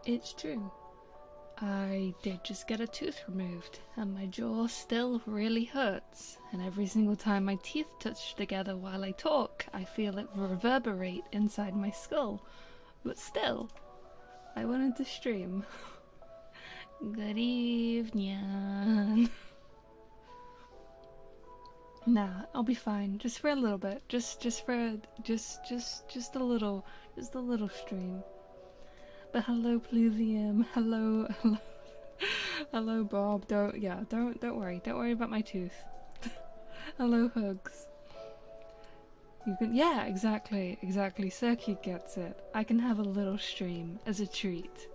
It's true. I did just get a tooth removed, and my jaw still really hurts. And every single time my teeth touch together while I talk, I feel it reverberate inside my skull. But still, I wanted to stream. Good evening. Nah, I'll be fine. Just for a little bit. Just a little stream. But hello, Pluvium. Hello, hello, Bob. Don't worry. Don't worry about my tooth. Hello, Hugs. You can, yeah, exactly. Circuit gets it. I can have a little stream as a treat.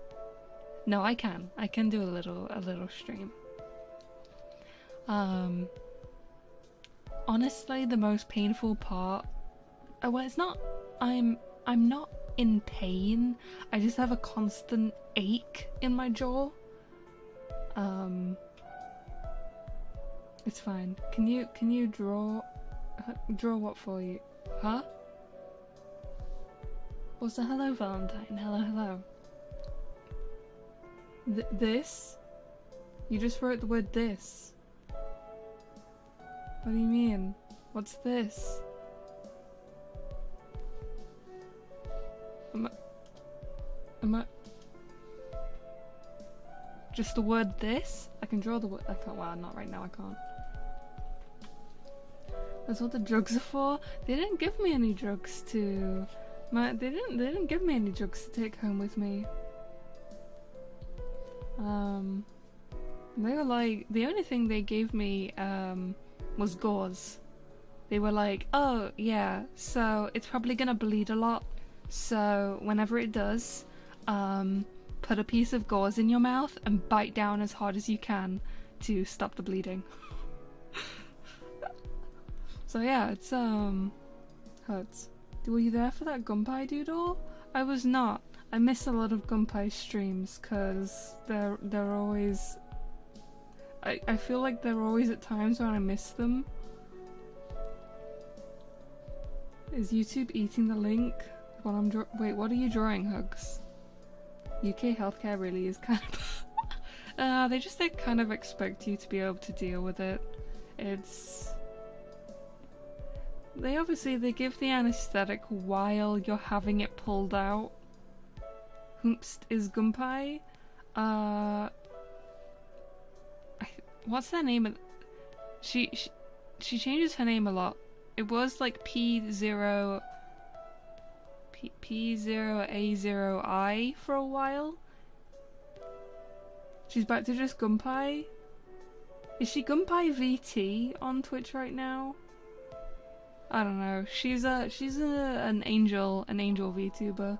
No, I can do a little stream. Honestly, the most painful part. Well, it's not. I'm not in pain. I just have a constant ache in my jaw. It's fine. Can you draw what for you? Huh? What's the hello, Valentine? Hello. This? You just wrote the word this. What do you mean? What's this? Am I just the word this? I can draw the word. I can't. Well, not right now. I can't. That's what the drugs are for. They didn't give me any drugs to. They didn't give me any drugs to take home with me. They were like, the only thing they gave me was gauze. They were like, oh yeah, so it's probably gonna bleed a lot. So whenever it does, put a piece of gauze in your mouth and bite down as hard as you can to stop the bleeding. So yeah, it's hurts. Were you there for that Gunpei doodle? I was not. I miss a lot of Gunpei streams because they're always. I feel like they're always at times when I miss them. Is YouTube eating the link? While I'm wait, what are you drawing, Hugs? UK healthcare really is kind of. They kind of expect you to be able to deal with it. It's. They give the anesthetic while you're having it pulled out. Hoomst is Gunpei. What's their name? She changes her name a lot. It was like P0 P0A0I for a while. She's back to just Gunpei. Is she Gunpei VT on Twitch right now? I don't know. She's an angel VTuber.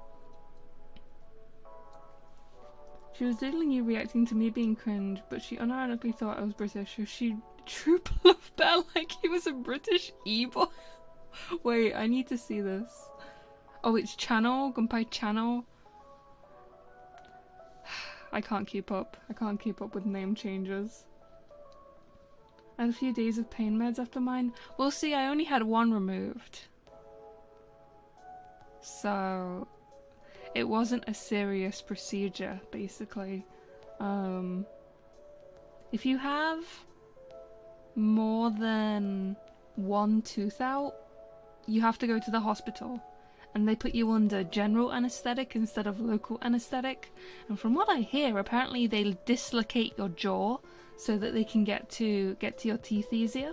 She was diddling you reacting to me being cringe, but she unironically thought I was British, so she true love Bear like he was a British e-boy. Wait, I need to see this. Oh, it's Channel? Gunpei Channel? I can't keep up. I can't keep up with name changes. I had a few days of pain meds after mine. Well, see, I only had one removed. So, it wasn't a serious procedure, basically. If you have more than one tooth out, you have to go to the hospital. And they put you under general anesthetic instead of local anesthetic. And from what I hear, apparently they dislocate your jaw so that they can get to your teeth easier.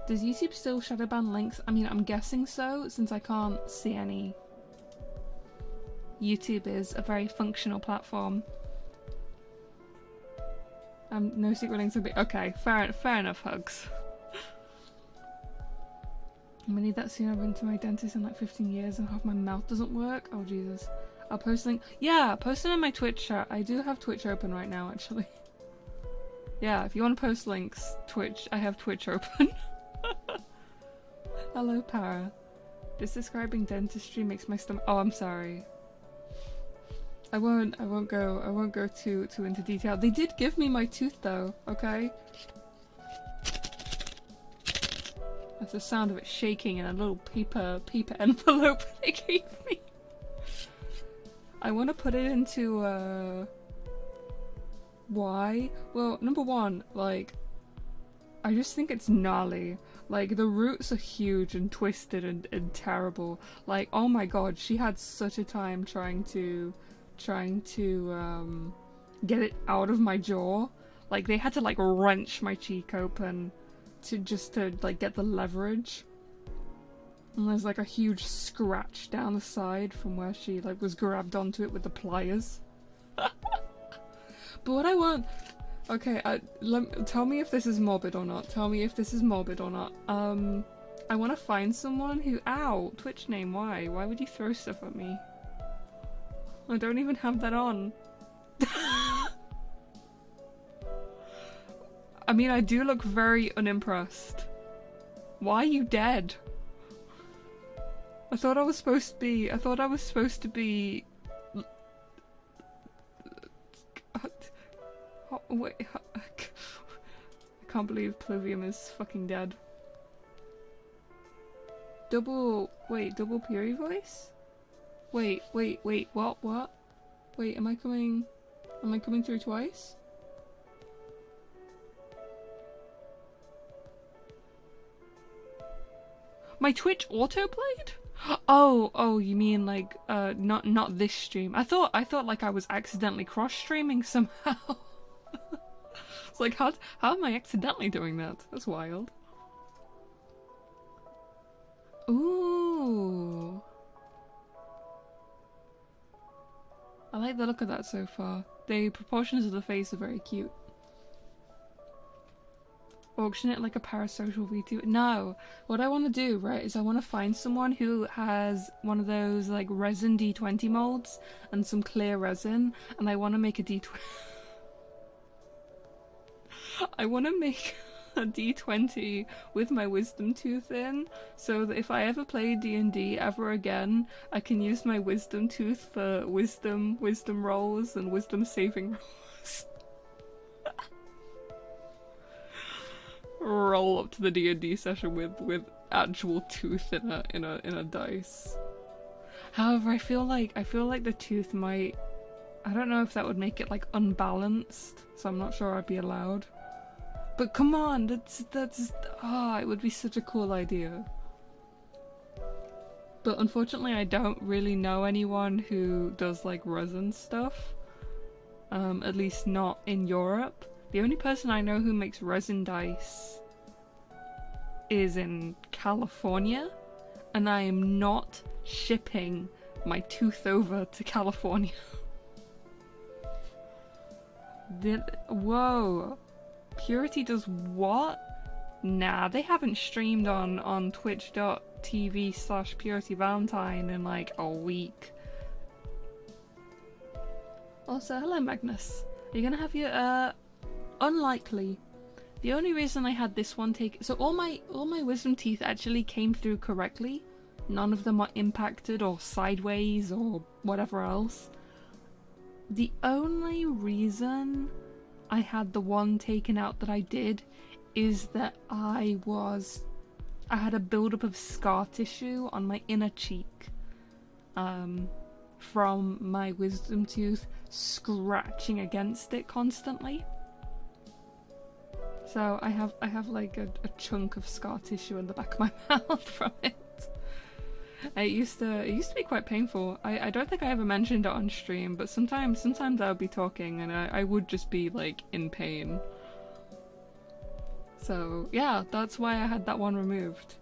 Does YouTube still shadow ban links? I mean, I'm guessing so, since I can't see any. YouTube is a very functional platform. No secret links will be okay. Fair enough, Hugs. I'm gonna need that soon. I've been to my dentist in like 15 years and half my mouth doesn't work. Oh Jesus. I'll post a link. Yeah, post it in my Twitch chat. I do have Twitch open right now, actually. Yeah, if you want to post links, Twitch. I have Twitch open. Hello, Para. Just describing dentistry makes my stomach. Oh, I'm sorry. I won't go too into detail. They did give me my tooth though. Okay. That's the sound of it shaking in a little paper envelope they gave me. I want to put it into why? Well, number one, like, I just think it's gnarly. Like, the roots are huge and twisted and terrible. Like, oh my god, she had such a time trying to get it out of my jaw. Like, they had to like wrench my cheek open to like get the leverage. And there's like a huge scratch down the side from where she like was grabbed onto it with the pliers. But what I want, okay, tell me if this is morbid or not. Tell me if this is morbid or not. I want to find someone who, ow, Twitch name, why? Why would you throw stuff at me? I don't even have that on. I mean, I do look very unimpressed. Why are you dead? I thought I was supposed to be, wait, I can't believe Pluvium is fucking dead. Double Puri voice? Wait, what? Wait, am I coming through twice? My Twitch autoplayed? Oh, you mean like not this stream. I thought like I was accidentally cross streaming somehow. It's like how am I accidentally doing that? That's wild. Ooh. I like the look of that so far. The proportions of the face are very cute. Auction it like a parasocial VTuber. No, what I want to do, right, is I want to find someone who has one of those like resin D20 molds and some clear resin, and I want to make a D20. I want to make a D20 with my wisdom tooth in, so that if I ever play D&D ever again, I can use my wisdom tooth for wisdom rolls and wisdom saving rolls. Roll up to the D&D session with actual tooth in a dice. However, I feel like the tooth might, I don't know if that would make it like unbalanced, so I'm not sure I'd be allowed. But come on, it would be such a cool idea. But unfortunately I don't really know anyone who does like resin stuff. At least not in Europe. The only person I know who makes resin dice is in California, and I am not shipping my tooth over to California. Whoa. Purity does what? Nah, they haven't streamed on twitch.tv/PurityValentine in like a week. Also, hello Magnus. Are you gonna have your unlikely. The only reason I had this one so all my wisdom teeth actually came through correctly. None of them are impacted or sideways or whatever else. The only reason I had the one taken out that I did is that I had a buildup of scar tissue on my inner cheek from my wisdom tooth scratching against it constantly. So I have like a chunk of scar tissue in the back of my mouth from it. It used to be quite painful. I don't think I ever mentioned it on stream, but sometimes I would be talking and I would just be like in pain. So yeah, that's why I had that one removed.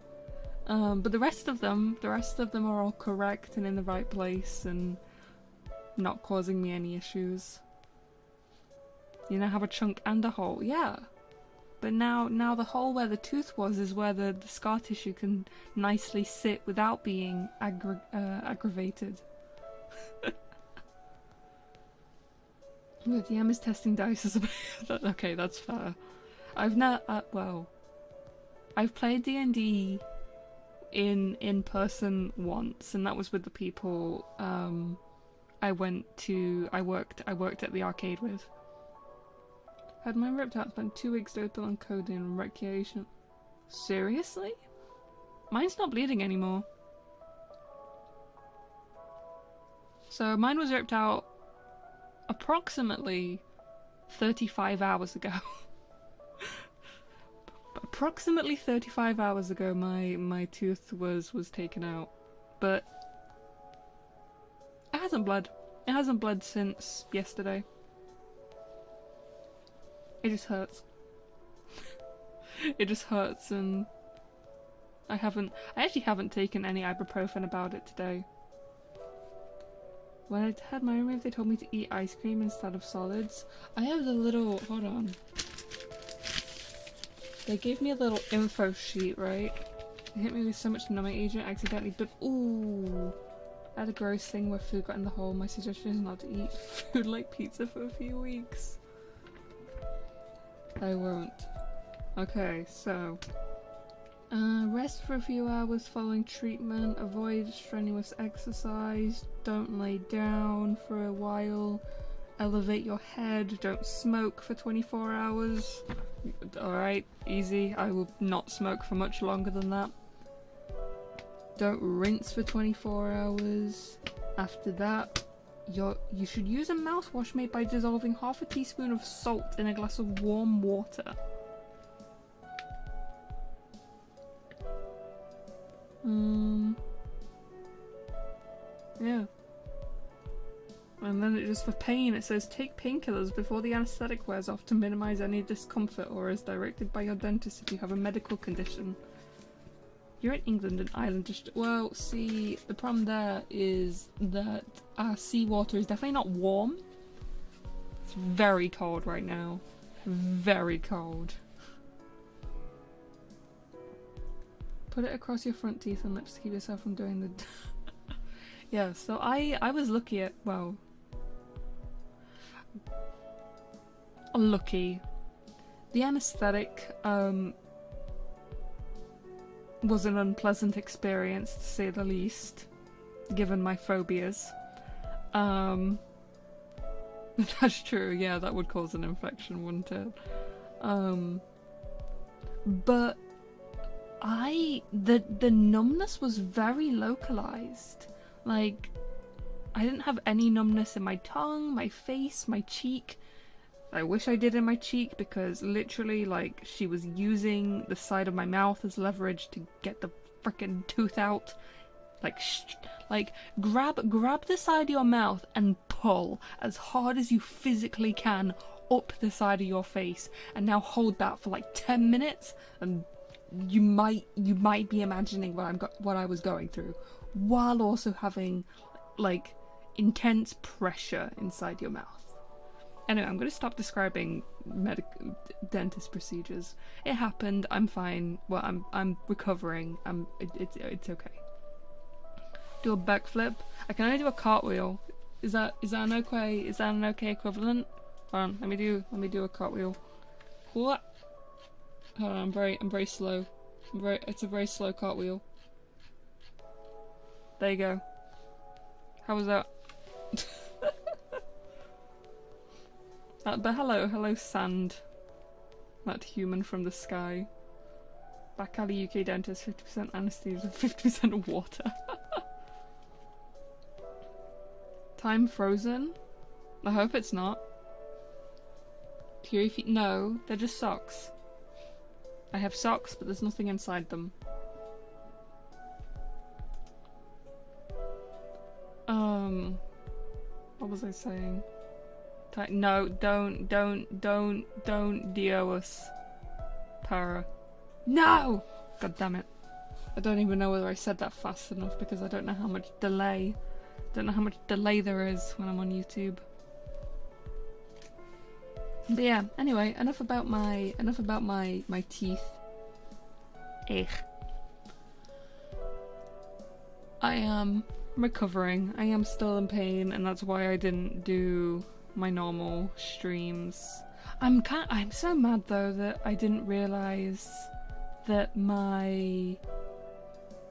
But the rest of them are all correct and in the right place and not causing me any issues. You now have a chunk and a hole, yeah. But now the hole where the tooth was is where the scar tissue can nicely sit without being aggravated. The DM is testing dice as a okay, that's fair. I've played D&D in person once, and that was with the people I worked at the arcade with. Had mine ripped out, spent 2 weeks total on coding and recreation. Seriously? Mine's not bleeding anymore. So mine was ripped out approximately 35 hours ago. Approximately 35 hours ago my tooth was taken out. But it hasn't bled. It hasn't bled since yesterday. It just hurts. It just hurts, and I actually haven't taken any ibuprofen about it today. When I had mine removed, they told me to eat ice cream instead of solids. I have the little, hold on. They gave me a little info sheet, right? They hit me with so much numbing agent accidentally, but ooh. I had a gross thing where food got in the hole. My suggestion is not to eat food like pizza for a few weeks. I won't. Okay, so rest for a few hours following treatment, avoid strenuous exercise, don't lay down for a while, elevate your head, don't smoke for 24 hours. Alright, easy, I will not smoke for much longer than that. Don't rinse for 24 hours. After that, you should use a mouthwash made by dissolving half a teaspoon of salt in a glass of warm water. Yeah. And then it just for pain, it says take painkillers before the anesthetic wears off to minimize any discomfort or as directed by your dentist if you have a medical condition. You're in England and Ireland. Well, see, the problem there is that seawater is definitely not warm. It's very cold right now. Very cold. Put it across your front teeth and lips to keep yourself from doing the... Yeah, so I was lucky at, well... Lucky. The anesthetic, was an unpleasant experience, to say the least, given my phobias. That's true, yeah, that would cause an infection, wouldn't it? But the numbness was very localized. Like, I didn't have any numbness in my tongue, my face, my cheek. I wish I did in my cheek, because literally, like, she was using the side of my mouth as leverage to get the frickin' tooth out. Like, grab the side of your mouth and pull as hard as you physically can up the side of your face and now hold that for like 10 minutes, and you might be imagining what I was going through, while also having like intense pressure inside your mouth. Anyway, I'm going to stop describing dentist procedures. It happened. I'm fine. Well, I'm recovering. It's okay. Do a backflip. I can only do a cartwheel. Is that an okay equivalent? Hold on. Let me do a cartwheel. What? Hold on. I'm very slow. It's a very slow cartwheel. There you go. How was that? But hello sand. That human from the sky. Back alley UK dentist, 50% anaesthesia, 50% water. Time frozen? I hope it's not. Fury feet? No, they're just socks. I have socks, but there's nothing inside them. What was I saying? No, don't DO us. Para. No! God damn it. I don't even know whether I said that fast enough because I don't know how much delay. Don't know how much delay there is when I'm on YouTube. But yeah, anyway, enough about my teeth. Ech. I am recovering. I am still in pain, and that's why I didn't do my normal streams. I'm so mad though that I didn't realise that my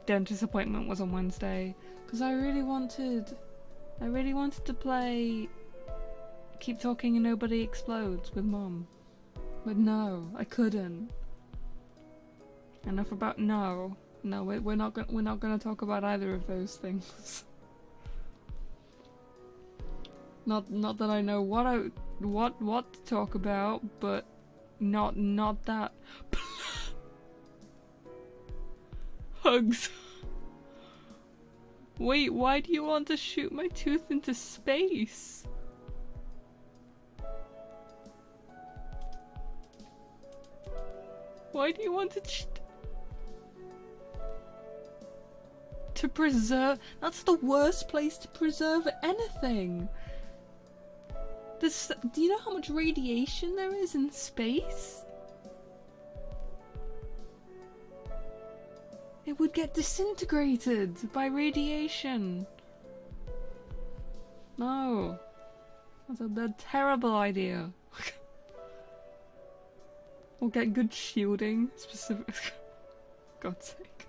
dentist appointment was on Wednesday, because I really wanted to play Keep Talking and Nobody Explodes with Mom, but no, I couldn't. Enough about no, we're not gonna talk about either of those things. Not that I know what to talk about, but not that. Hugs. Wait, why do you want to shoot my tooth into space? Why do you want to preserve? That's the worst place to preserve anything. Do you know how much radiation there is in space? It would get disintegrated by radiation. No. That's a terrible idea. We'll get good shielding, specific. God's sake.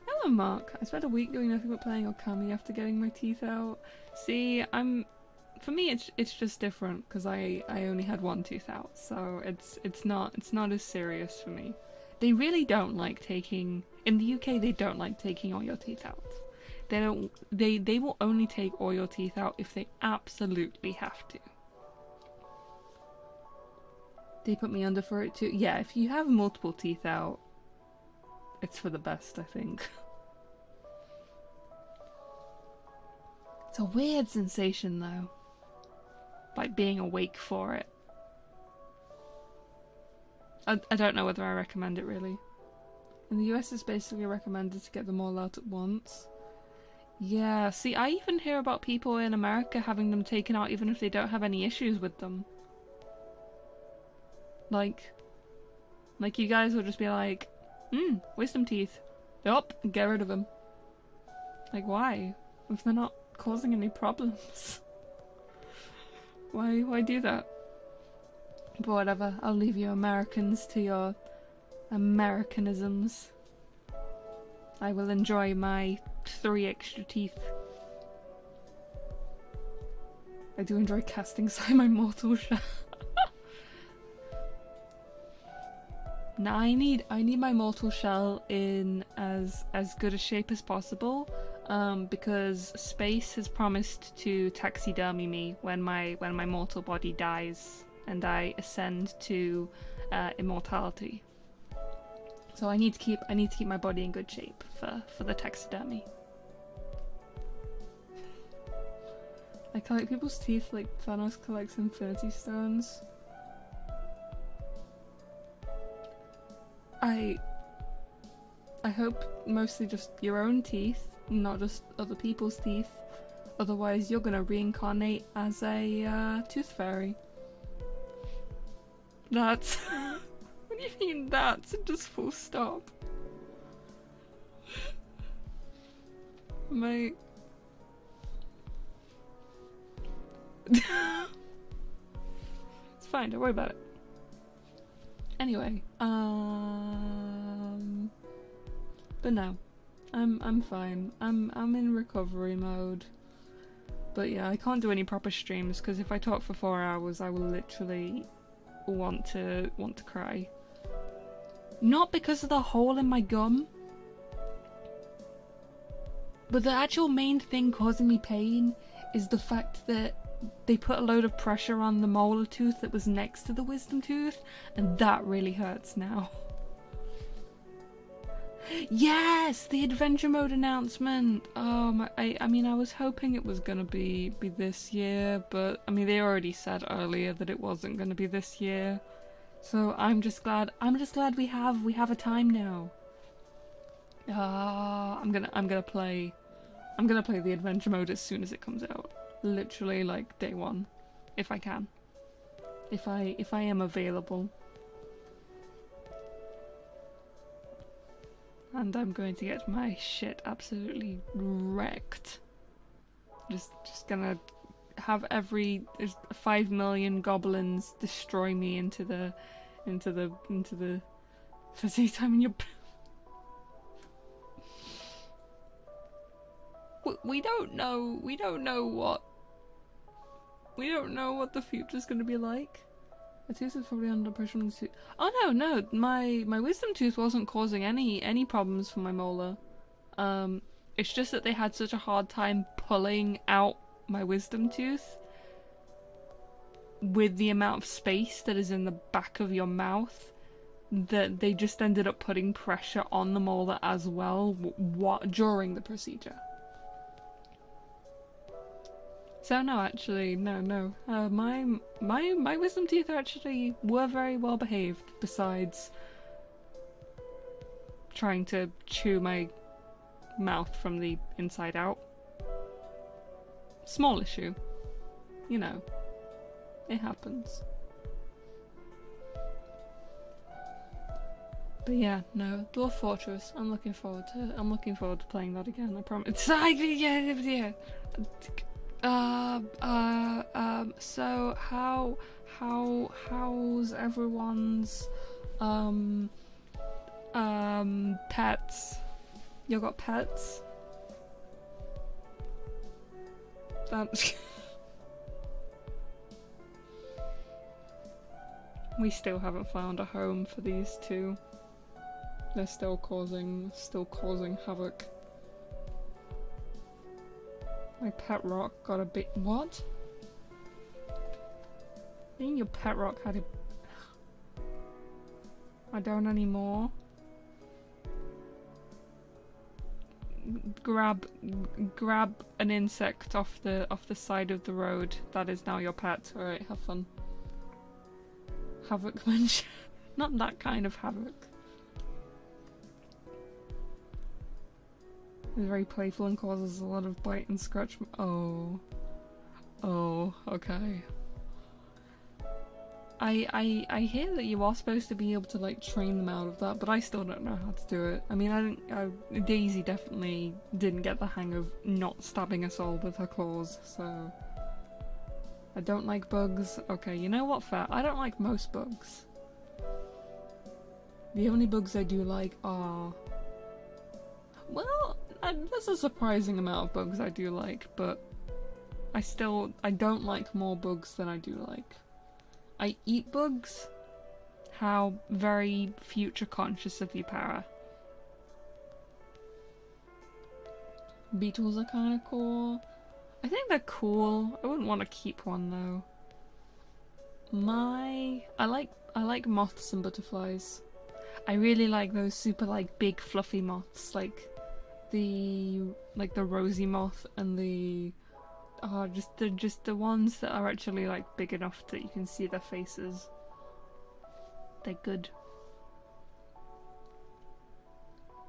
Hello, Mark. I spent a week doing nothing but playing Okami after getting my teeth out. See, for me, it's just different because I only had one tooth out, so it's not as serious for me. They really don't like taking in the UK. They don't like taking all your teeth out. They will only take all your teeth out if they absolutely have to. They put me under for it too. Yeah, if you have multiple teeth out, it's for the best, I think. It's a weird sensation though. Like being awake for it. I don't know whether I recommend it really. In the US it's basically recommended to get them all out at once. Yeah, see, I even hear about people in America having them taken out even if they don't have any issues with them. Like you guys will just be like, wisdom teeth. Yup, get rid of them. Like, why? If they're not causing any problems. Why do that? But whatever, I'll leave you Americans to your Americanisms. I will enjoy my 3 extra teeth. I do enjoy casting aside my mortal shell. Now I need my mortal shell in as good a shape as possible, because space has promised to taxidermy me when my mortal body dies and I ascend to immortality. So I need to keep my body in good shape for the taxidermy. I collect people's teeth like Thanos collects Infinity Stones. I hope mostly just your own teeth, not just other people's teeth. Otherwise, you're gonna reincarnate as a tooth fairy. That's. What do you mean that's just full stop? Mate. It's fine, don't worry about it. Anyway, but no, I'm fine. I'm in recovery mode. But yeah, I can't do any proper streams because if I talk for 4 hours, I will literally want to cry. Not because of the hole in my gum, but the actual main thing causing me pain is the fact that they put a load of pressure on the molar tooth that was next to the wisdom tooth, and that really hurts now. Yes, the adventure mode announcement. I mean, I was hoping it was gonna be this year, but I mean, they already said earlier that it wasn't gonna be this year. So I'm just glad we have a time now. I'm gonna play the adventure mode as soon as it comes out. Literally like day one, if I can. If I am available. And I'm going to get my shit absolutely wrecked. Just gonna have every 5 million goblins destroy me into the time in your. We don't know what the future's gonna be like. My tooth is probably under pressure on the tooth. Oh no, my wisdom tooth wasn't causing any problems for my molar. It's just that they had such a hard time pulling out my wisdom tooth with the amount of space that is in the back of your mouth that they just ended up putting pressure on the molar as well during the procedure. So no, actually, no. My wisdom teeth actually were very well behaved. Besides trying to chew my mouth from the inside out. Small issue, you know. It happens. But yeah, no, Dwarf Fortress. I'm looking forward to playing that again. I promise. Yeah. So how's everyone's pets? You got pets? We still haven't found a home for these two. They're still causing havoc. My pet rock got a bit. What? I think your pet rock had a. I don't anymore. Grab an insect off the side of the road. That is now your pet. All right, have fun. Havoc mention. Not that kind of havoc. It's very playful and causes a lot of bite and scratch. Oh, okay. I hear that you are supposed to be able to like train them out of that, but I still don't know how to do it. I mean, Daisy definitely didn't get the hang of not stabbing us all with her claws, so. I don't like bugs. Okay, you know what, fair. I don't like most bugs. The only bugs I do like are... Well, there's a surprising amount of bugs I do like, but I don't like more bugs than I do like. I eat bugs. How very future conscious of you, Para. Beetles are kind of cool. I think they're cool. I wouldn't want to keep one though. I like moths and butterflies. I really like those super like big fluffy moths, like the rosy moth and the just the ones that are actually like big enough that you can see their faces. They're good.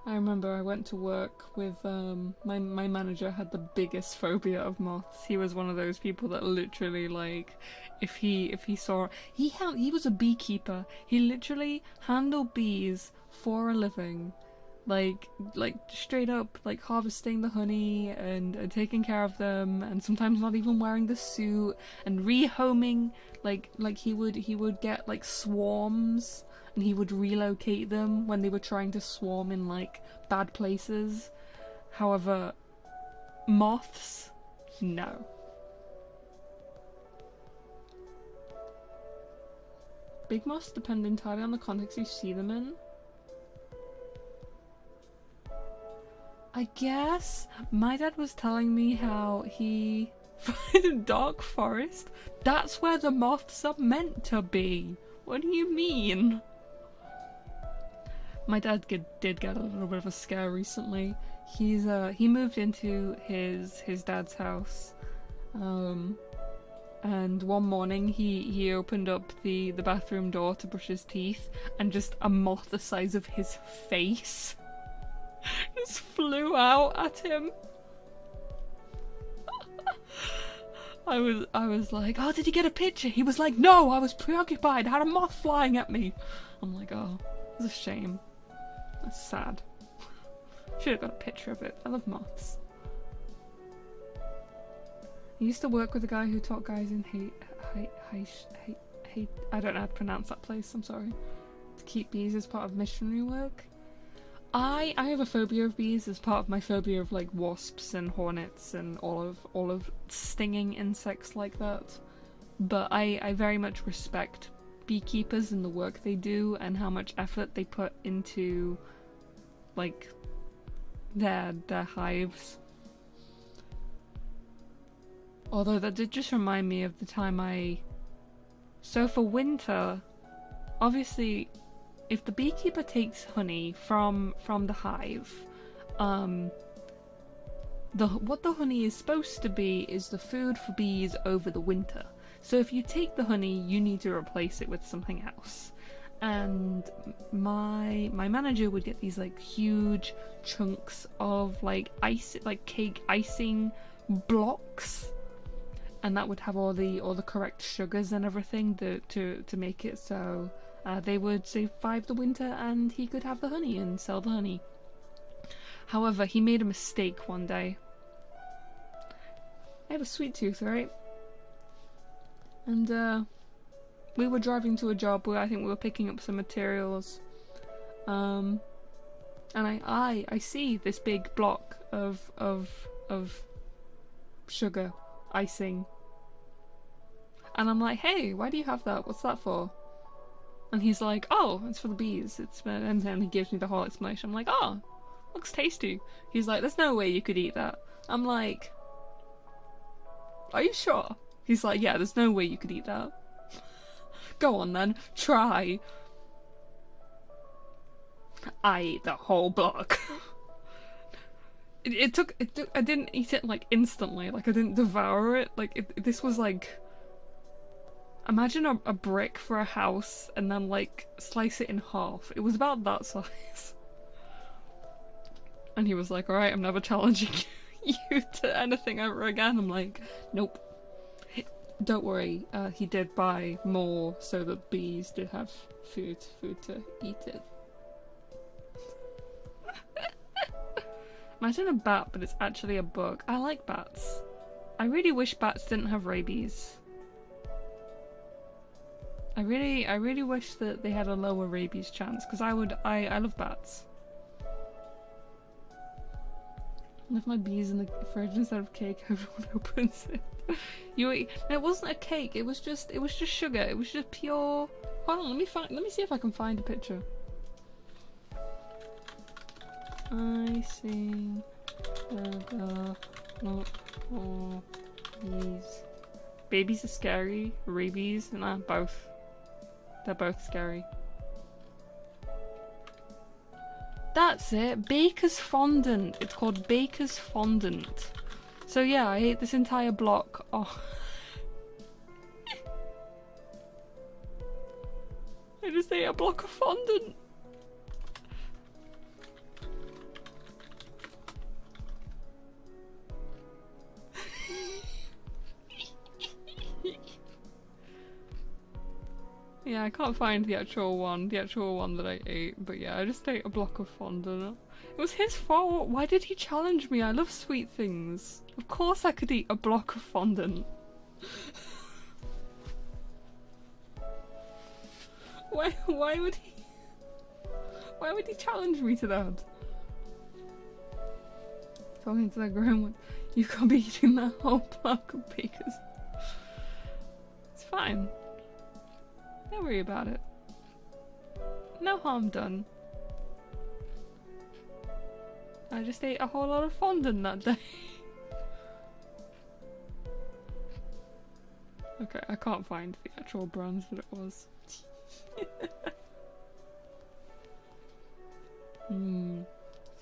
I remember I went to work with my manager had the biggest phobia of moths. He was one of those people that literally, like, if he saw he was a beekeeper. He literally handled bees for a living. Like straight up, like harvesting the honey and taking care of them, and sometimes not even wearing the suit, and rehoming. Like he would get like swarms, and he would relocate them when they were trying to swarm in like bad places. However, moths, no. Big moths depend entirely on the context you see them in. I guess my dad was telling me how he in a dark forest. That's where the moths are meant to be. What do you mean? My dad did get a little bit of a scare recently. He moved into his dad's house, and one morning he opened up the bathroom door to brush his teeth, and just a moth the size of his face just flew out at him. I was like, oh, did you get a picture? He was like, no, I was preoccupied. I had a moth flying at me. I'm like, oh, it's a shame. That's sad. Should have got a picture of it. I love moths. I used to work with a guy who taught guys in hate. I don't know how to pronounce that place. I'm sorry. To keep bees as part of missionary work. I have a phobia of bees as part of my phobia of like wasps and hornets and all of stinging insects like that. But I very much respect beekeepers and the work they do and how much effort they put into like their hives. Although that did just remind me of the time so for winter, obviously if the beekeeper takes honey from the hive, what the honey is supposed to be is the food for bees over the winter. So if you take the honey, you need to replace it with something else. And my manager would get these like huge chunks of like cake icing blocks, and that would have all the correct sugars and everything to make it so they would survive the winter and he could have the honey and sell the honey. However, he made a mistake one day. I have a sweet tooth, right? And we were driving to a job where I think we were picking up some materials. And I see this big block of sugar icing. And I'm like, hey, why do you have that? What's that for? And he's like, oh, it's for the bees. And then he gives me the whole explanation. I'm like, oh, looks tasty. He's like, there's no way you could eat that. I'm like, are you sure? He's like, yeah, there's no way you could eat that. Go on then, try. I ate the whole block. It took, I didn't eat it like instantly, like I didn't devour it. Like this was like, imagine a brick for a house and then like slice it in half. It was about that size. And he was like, alright, I'm never challenging you to anything ever again. I'm like, nope. Don't worry, he did buy more so that bees did have food to eat it. Imagine a bat, but it's actually a bug. I like bats. I really wish bats didn't have rabies. I really wish that they had a lower rabies chance, because I love bats. And if my bees in the fridge instead of cake, everyone opens it. You eat. No, it wasn't a cake. It was just sugar. It was just pure. Hold on, let me see if I can find a picture. Icing sugar, not for bees. Babies are scary. Rabies, nah, both. They're both scary. That's it. Baker's fondant. It's called Baker's fondant. So yeah, I ate this entire block. Oh. I just ate a block of fondant. Yeah, I can't find the actual one that I ate, but yeah, I just ate a block of fondant. It was his fault. Why did he challenge me? I love sweet things. Of course I could eat a block of fondant. Why would he challenge me to that? Talking to that grown one, you can't be eating that whole block of because it's fine. Don't worry about it. No harm done. I just ate a whole lot of fondant that day. Okay, I can't find the actual brand that it was.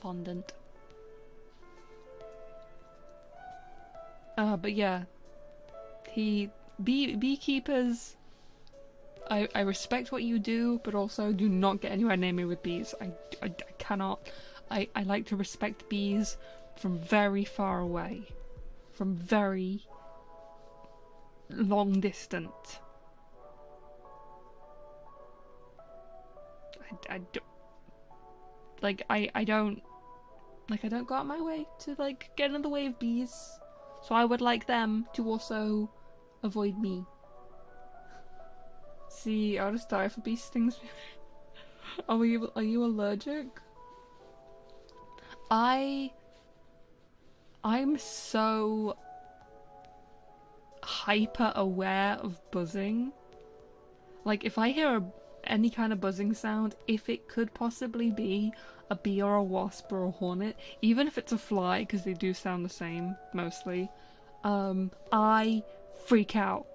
Fondant. But yeah. Beekeepers, I respect what you do, but also do not get anywhere near me with bees. I cannot. I like to respect bees from very far away. From very long distant. I don't go out my way to like get in the way of bees. So I would like them to also avoid me. See, I'll just die for bee stings. Are you allergic? I'm so hyper aware of buzzing. Like if I hear any kind of buzzing sound, if it could possibly be a bee or a wasp or a hornet, even if it's a fly, because they do sound the same mostly, I freak out.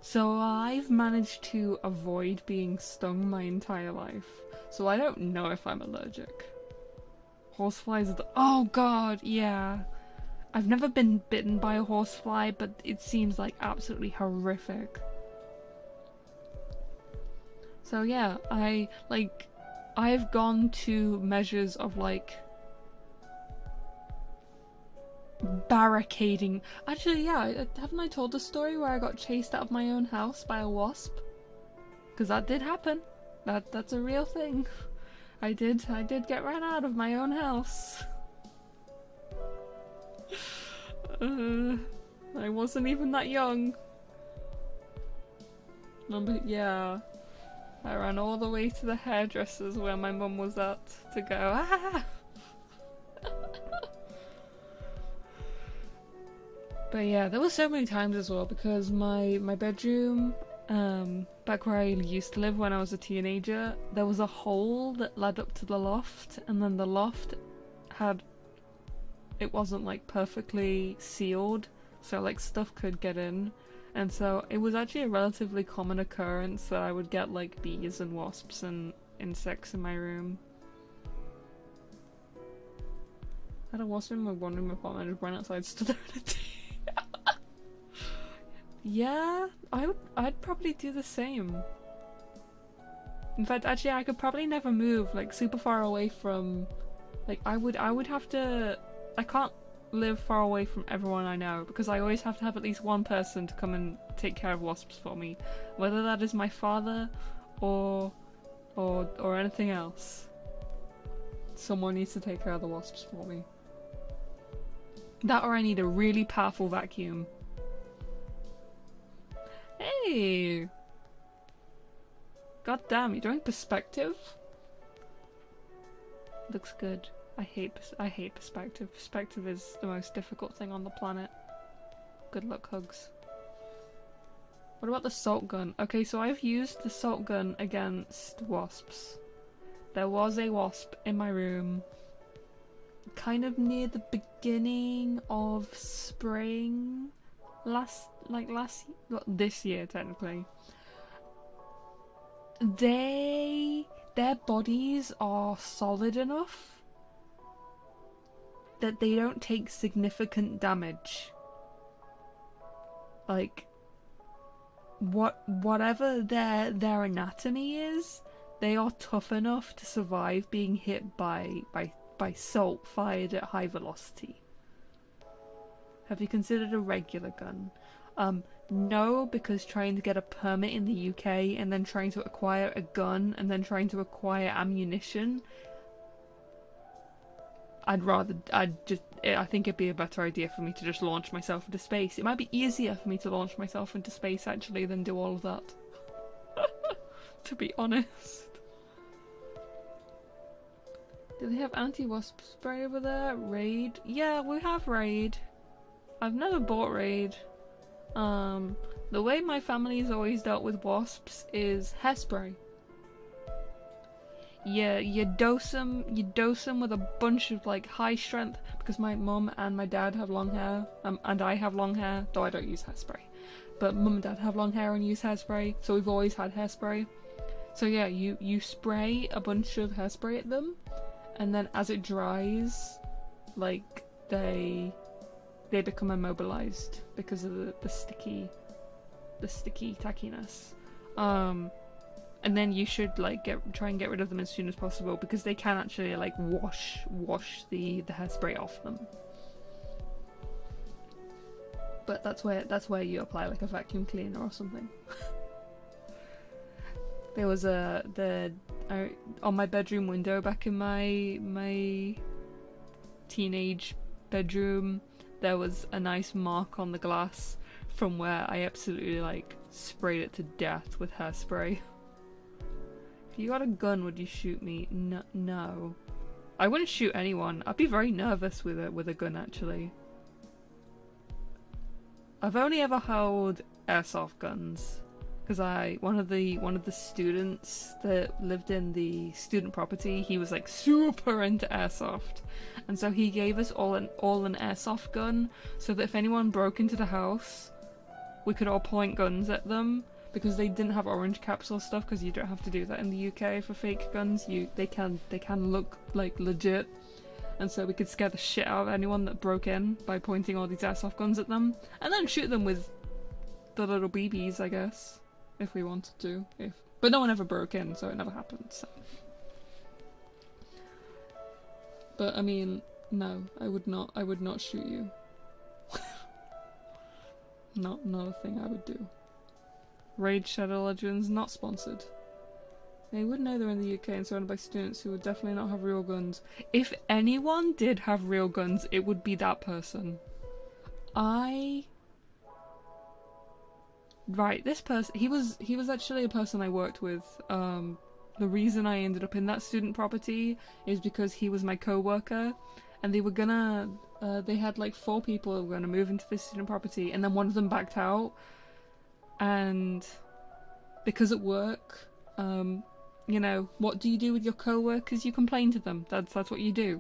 So I've managed to avoid being stung my entire life, so I don't know if I'm allergic. Horseflies are oh god, yeah. I've never been bitten by a horsefly, but it seems like absolutely horrific. So yeah, I've gone to measures of like barricading. Actually, yeah, haven't I told the story where I got chased out of my own house by a wasp? Because that did happen. That's a real thing. I did get ran out of my own house. I wasn't even that young. Yeah. I ran all the way to the hairdressers where my mum was at to go, ah! But yeah, there were so many times as well, because my bedroom, back where I used to live when I was a teenager, there was a hole that led up to the loft, and then the loft it wasn't like perfectly sealed, so like stuff could get in. And so it was actually a relatively common occurrence that I would get like bees and wasps and insects in my room. I had a wasp in my one-room apartment, I just ran outside, stood there in a tea. Yeah, I'd probably do the same. In fact, actually, I could probably never move like super far away from, like I would have to. I can't live far away from everyone I know, because I always have to have at least one person to come and take care of wasps for me, whether that is my father or anything else. Someone needs to take care of the wasps for me. That, or I need a really powerful vacuum. Hey! God damn, you're doing perspective? Looks good. I hate perspective. Perspective is the most difficult thing on the planet. Good luck, hugs. What about the salt gun? Okay, so I've used the salt gun against wasps. There was a wasp in my room, kind of near the beginning of spring, this year technically. Their bodies are solid enough that they don't take significant damage. Like, whatever their anatomy is, they are tough enough to survive being hit by salt fired at high velocity. Have you considered a regular gun? No, because trying to get a permit in the UK and then trying to acquire a gun and then trying to acquire ammunition, I think it'd be a better idea for me to just launch myself into space. It might be easier for me to launch myself into space actually than do all of that. To be honest. Do they have anti-wasp spray over there? Raid? Yeah, we have Raid. I've never bought Raid. The way my family's always dealt with wasps is hairspray. Yeah, you dose them with a bunch of like high strength, because my mum and my dad have long hair, and I have long hair, though I don't use hairspray. But mum and dad have long hair and use hairspray, so we've always had hairspray. So yeah, you spray a bunch of hairspray at them, and then as it dries, like they become immobilized because of the sticky tackiness. And then you should like try and get rid of them as soon as possible, because they can actually like wash the hairspray off them. But that's where you apply like a vacuum cleaner or something. There was on my bedroom window back in my teenage bedroom, there was a nice mark on the glass from where I absolutely like sprayed it to death with hairspray. If you got a gun, would you shoot me? No. I wouldn't shoot anyone. I'd be very nervous with a gun actually. I've only ever held airsoft guns because one of the students that lived in the student property, he was like super into airsoft, and so he gave us all an airsoft gun, so that if anyone broke into the house, we could all point guns at them, because they didn't have orange caps or stuff, because you don't have to do that in the UK for fake guns. They can look like legit, and so we could scare the shit out of anyone that broke in by pointing all these airsoft guns at them, and then shoot them with the little BBs, I guess. If we wanted to, but no one ever broke in, so it never happened. So. But I mean, no, I would not shoot you. Not a thing I would do. Raid Shadow Legends, not sponsored. They would know they're in the UK and surrounded by students who would definitely not have real guns. If anyone did have real guns, it would be that person. Right, this person, he was actually a person I worked with. The reason I ended up in that student property is because he was my co-worker, and they were gonna, they had like 4 people who were gonna move into this student property, and then one of them backed out, and because at work, you know, what do you do with your co-workers? You complain to them. That's what you do.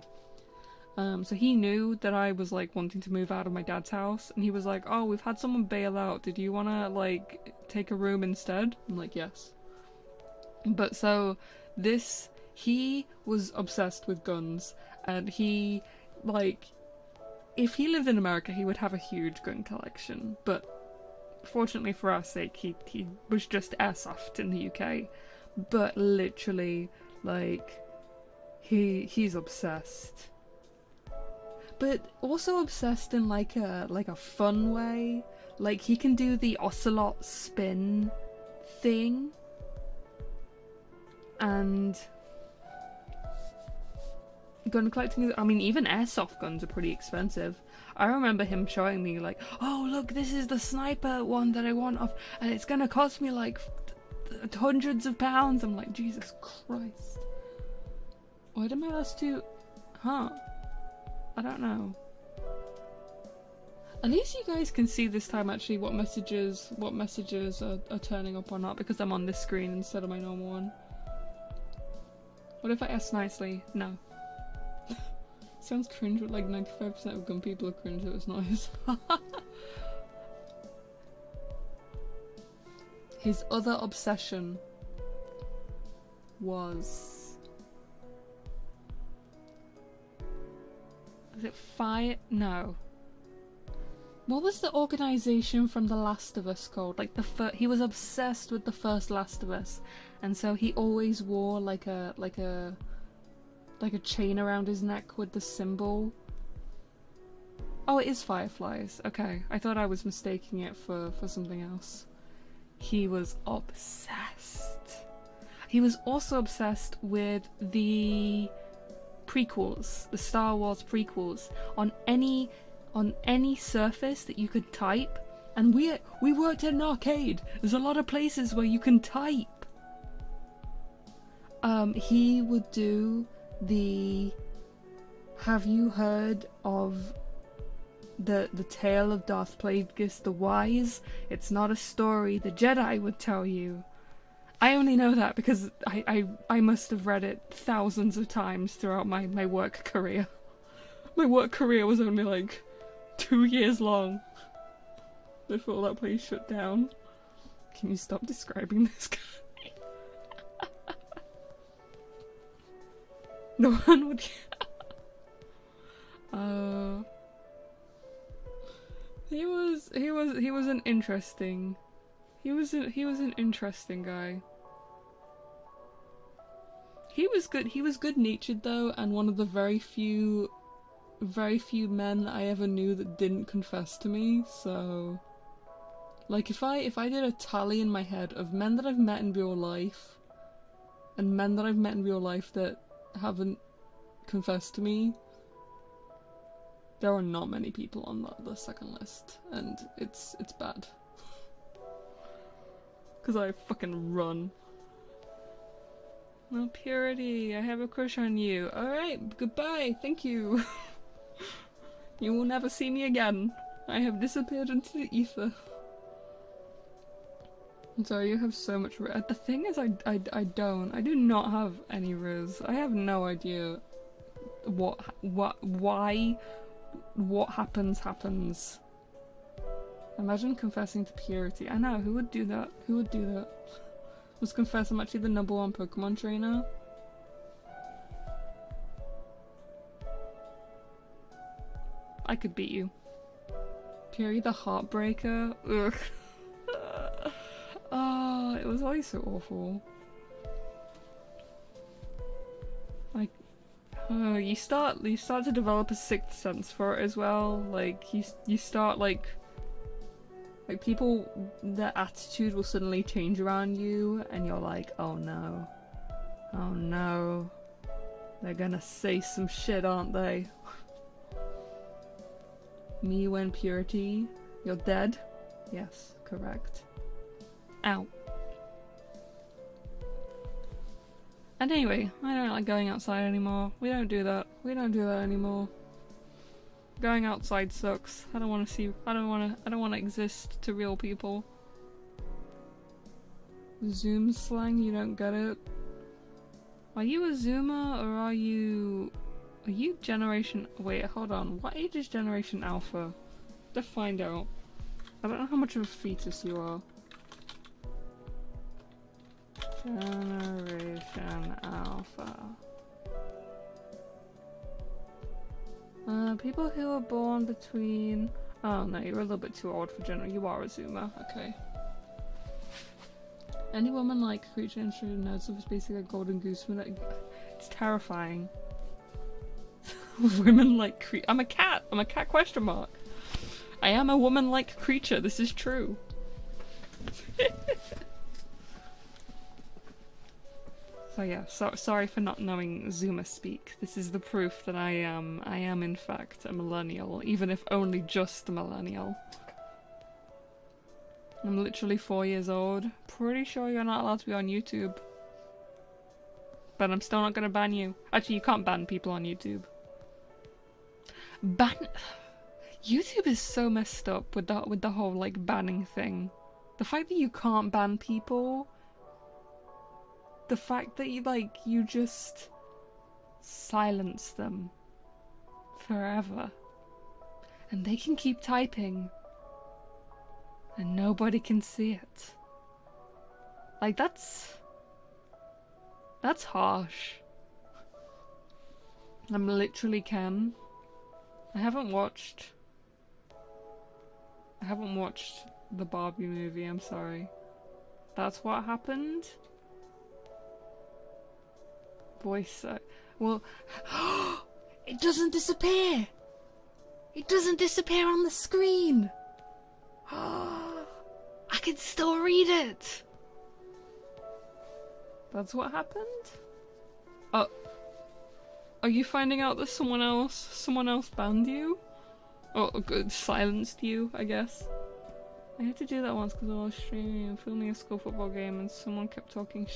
So he knew that I was like wanting to move out of my dad's house, and he was like, oh, we've had someone bail out, did you want to like take a room instead? I'm like, yes. But so he was obsessed with guns, and he, like, if he lived in America he would have a huge gun collection, but fortunately for our sake he was just airsoft in the UK. But literally, like, he's obsessed. But also obsessed in like a fun way. Like, he can do the ocelot spin thing, and gun collecting, I mean, even airsoft guns are pretty expensive. I remember him showing me like, oh look, this is the sniper one that I want off, and it's gonna cost me like hundreds of pounds. I'm like, Jesus Christ. Why did my last two... Huh. I don't know. At least you guys can see this time actually what messages are turning up or not, because I'm on this screen instead of my normal one. What if I ask nicely? No. Sounds cringe, but like 95% of gun people are cringe, so it's nice. His other obsession was it Fire? No. What was the organization from The Last of Us called? Like he was obsessed with the first Last of Us, and so he always wore like a chain around his neck with the symbol. Oh, it is fireflies. Okay, I thought I was mistaking it for something else. He was obsessed. He was also obsessed with the prequels, the Star Wars prequels, on any surface that you could type. And we worked at an arcade. There's a lot of places where you can type. He would do the... Have you heard of the tale of Darth Plagueis the Wise? It's not a story the Jedi would tell you. I only know that because I must have read it thousands of times throughout my work career. My work career was only like 2 years long before that place shut down. Can you stop describing this guy? No one would... He was an interesting... He was an interesting guy. He was good-natured though, and one of the very few men I ever knew that didn't confess to me, so... Like, if I did a tally in my head of men that I've met in real life, and men that I've met in real life that haven't confessed to me, there are not many people on the second list, and it's bad. Because I fucking run. No, Purity, I have a crush on you. Alright, goodbye, thank you. You will never see me again. I have disappeared into the ether. I'm sorry, you have so much riz. The thing is, I do not have any riz. I have no idea why what happens. Imagine confessing to Purity. I know, who would do that? Who would do that? Was confess I'm actually the #1 Pokemon trainer? I could beat you. Purity the Heartbreaker? Ugh. Oh, it was always so awful. Like, oh, you start to develop a sixth sense for it as well. Like, you start like people, their attitude will suddenly change around you, and you're like, oh no, they're gonna say some shit, aren't they? Me when Purity, you're dead? Yes, correct. Ow. And anyway, I don't like going outside anymore. We don't do that. We don't do that anymore. Going outside sucks. I don't want to exist to real people. Zoom slang, you don't get it. Are you a Zoomer or are you generation... Wait, hold on. What age is generation alpha? Let's find out. I don't know how much of a fetus you are. Generation alpha. People who are born between... Oh no, you're a little bit too old for general. You are a Zoomer, okay. Any woman like creature interested in nerds is basically a golden goose. It's terrifying. Women like I'm a cat. I'm a cat question mark. I am a woman-like creature. This is true. So yeah, sorry for not knowing Zoomer speak. This is the proof that I am in fact a millennial, even if only just a millennial. I'm literally 4 years old. Pretty sure you're not allowed to be on YouTube. But I'm still not gonna ban you. Actually, you can't ban people on YouTube. YouTube is so messed up with the whole like banning thing. The fact that you can't ban people. The fact that you just silence them forever. And they can keep typing. And nobody can see it. Like, that's harsh. I'm literally Ken. I haven't watched the Barbie movie, I'm sorry. That's what happened? Voice, well, it doesn't disappear! It doesn't disappear on the screen! I can still read it! That's what happened? Are you finding out that someone else banned you? Or silenced you, I guess? I had to do that once because I was streaming and filming a school football game and someone kept talking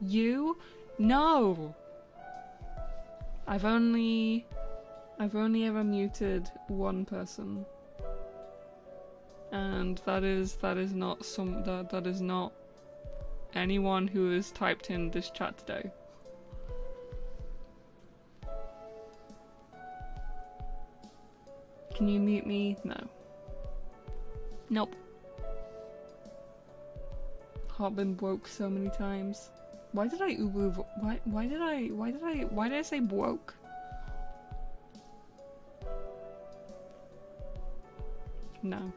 You? No! I've only ever muted one person. And that is not anyone who has typed in this chat today. Can you mute me? No. Nope. Heart been woke so many times. Why did I ubu? Why did I say woke? No.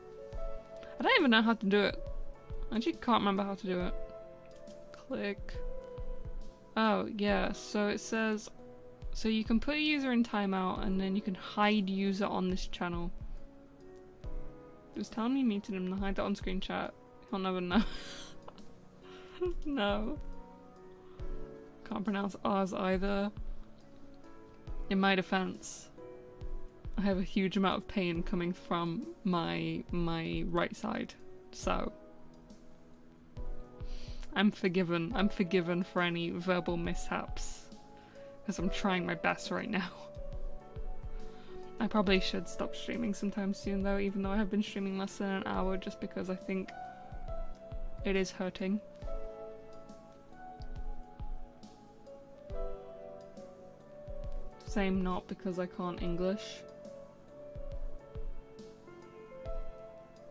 I don't even know how to do it. I actually can't remember how to do it. Click. Oh, yeah, so it says... So you can put a user in timeout and then you can hide user on this channel. Just tell me muted him and hide that on screen chat. He'll never know. No. Can't pronounce R's either. In my defense, I have a huge amount of pain coming from my right side, so I'm forgiven. I'm forgiven for any verbal mishaps, because I'm trying my best right now. I probably should stop streaming sometime soon though, even though I have been streaming less than an hour, just because I think it is hurting. Same, not because I can't English.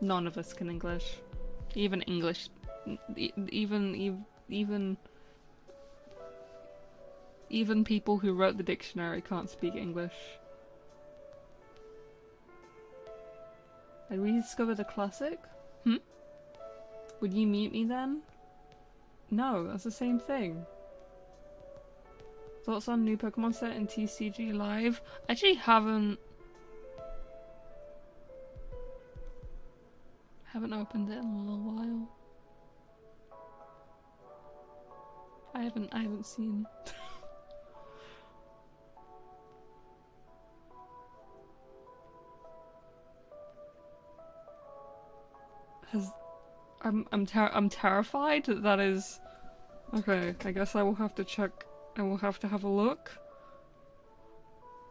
None of us can English. Even English, even people who wrote the dictionary can't speak English. I rediscovered a classic? Would you mute me then? No, that's the same thing. Thoughts on new Pokemon set in TCG Live? I actually haven't opened it in a little while. I haven't seen. I'm terrified that is... Okay, I guess I will have to check. I will have to have a look.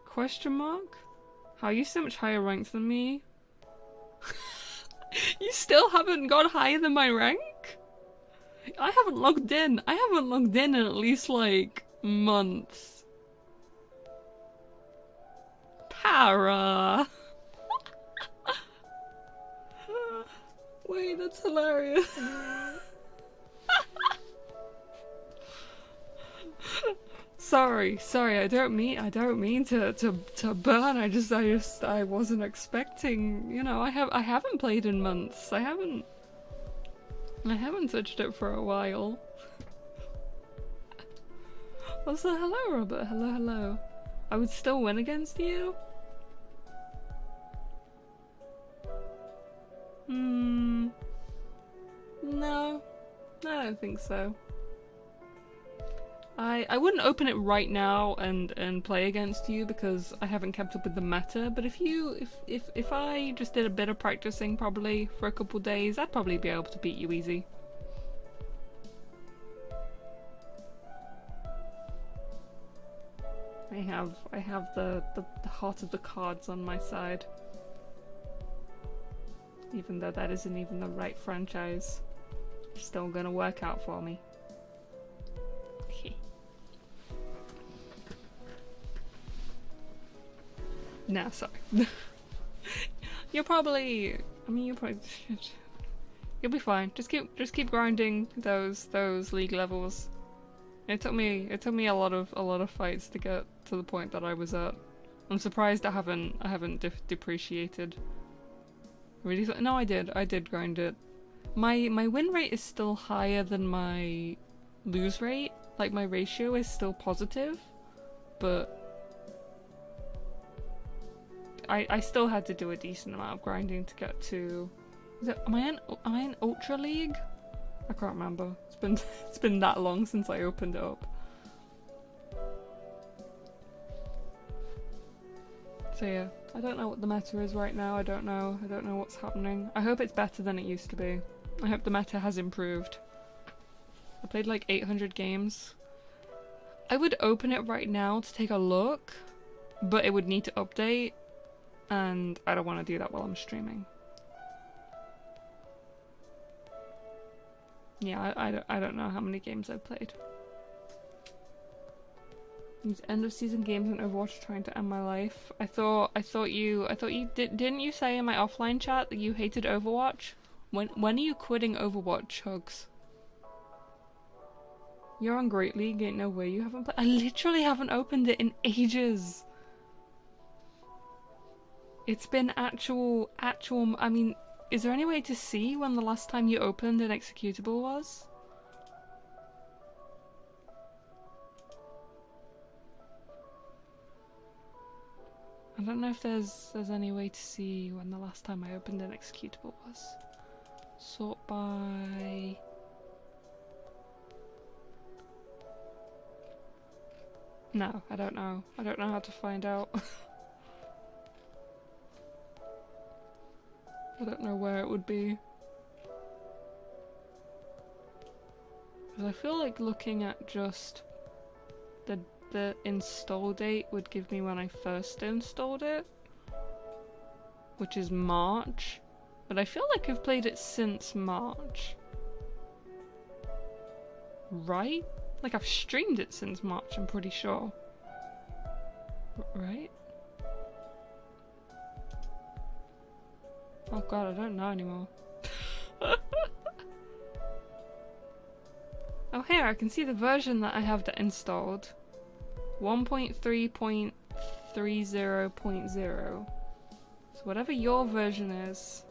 Question mark? How are you so much higher ranked than me? You still haven't got higher than my rank? I haven't logged in. I haven't logged in at least like months. Para. Wait, that's hilarious. Sorry, I don't mean to burn. I wasn't expecting, you know, I haven't played in months. I haven't touched it for a while. Also, hello Robert, hello. I would still win against you? No, I don't think so. I wouldn't open it right now and play against you because I haven't kept up with the meta, but if I just did a bit of practicing probably for a couple days, I'd probably be able to beat you easy. I have the heart of the cards on my side. Even though that isn't even the right franchise. It's still gonna work out for me. No, sorry. You'll probably you'll be fine. Just keep grinding those league levels. It took me a lot of fights to get to the point that I was at. I'm surprised I haven't depreciated. Really? No, I did grind it. My win rate is still higher than my lose rate. Like my ratio is still positive, but I still had to do a decent amount of grinding to get to. Am I in Ultra League? I can't remember. It's been that long since I opened it up. So yeah, I don't know what the meta is right now. I don't know what's happening. I hope it's better than it used to be. I hope the meta has improved. I played like 800 games. I would open it right now to take a look, but it would need to update, and I don't want to do that while I'm streaming. Yeah, I don't know how many games I've played. These end of season games in Overwatch are trying to end my life. I thought you didn't you say in my offline chat that you hated Overwatch? When are you quitting Overwatch, Hugs? You're on Great League, ain't no way you haven't played. I literally haven't opened it in ages. It's been actual, I mean, is there any way to see when the last time you opened an executable was? I don't know if there's any way to see when the last time I opened an executable was. Sort by... No, I don't know. I don't know how to find out. I don't know where it would be. Because I feel like looking at just the install date would give me when I first installed it, which is March. But I feel like I've played it since March. Right? Like I've streamed it since March, I'm pretty sure. Right? Oh god, I don't know anymore. Oh here, I can see the version that I have that installed. 1.3.30.0. So whatever your version is.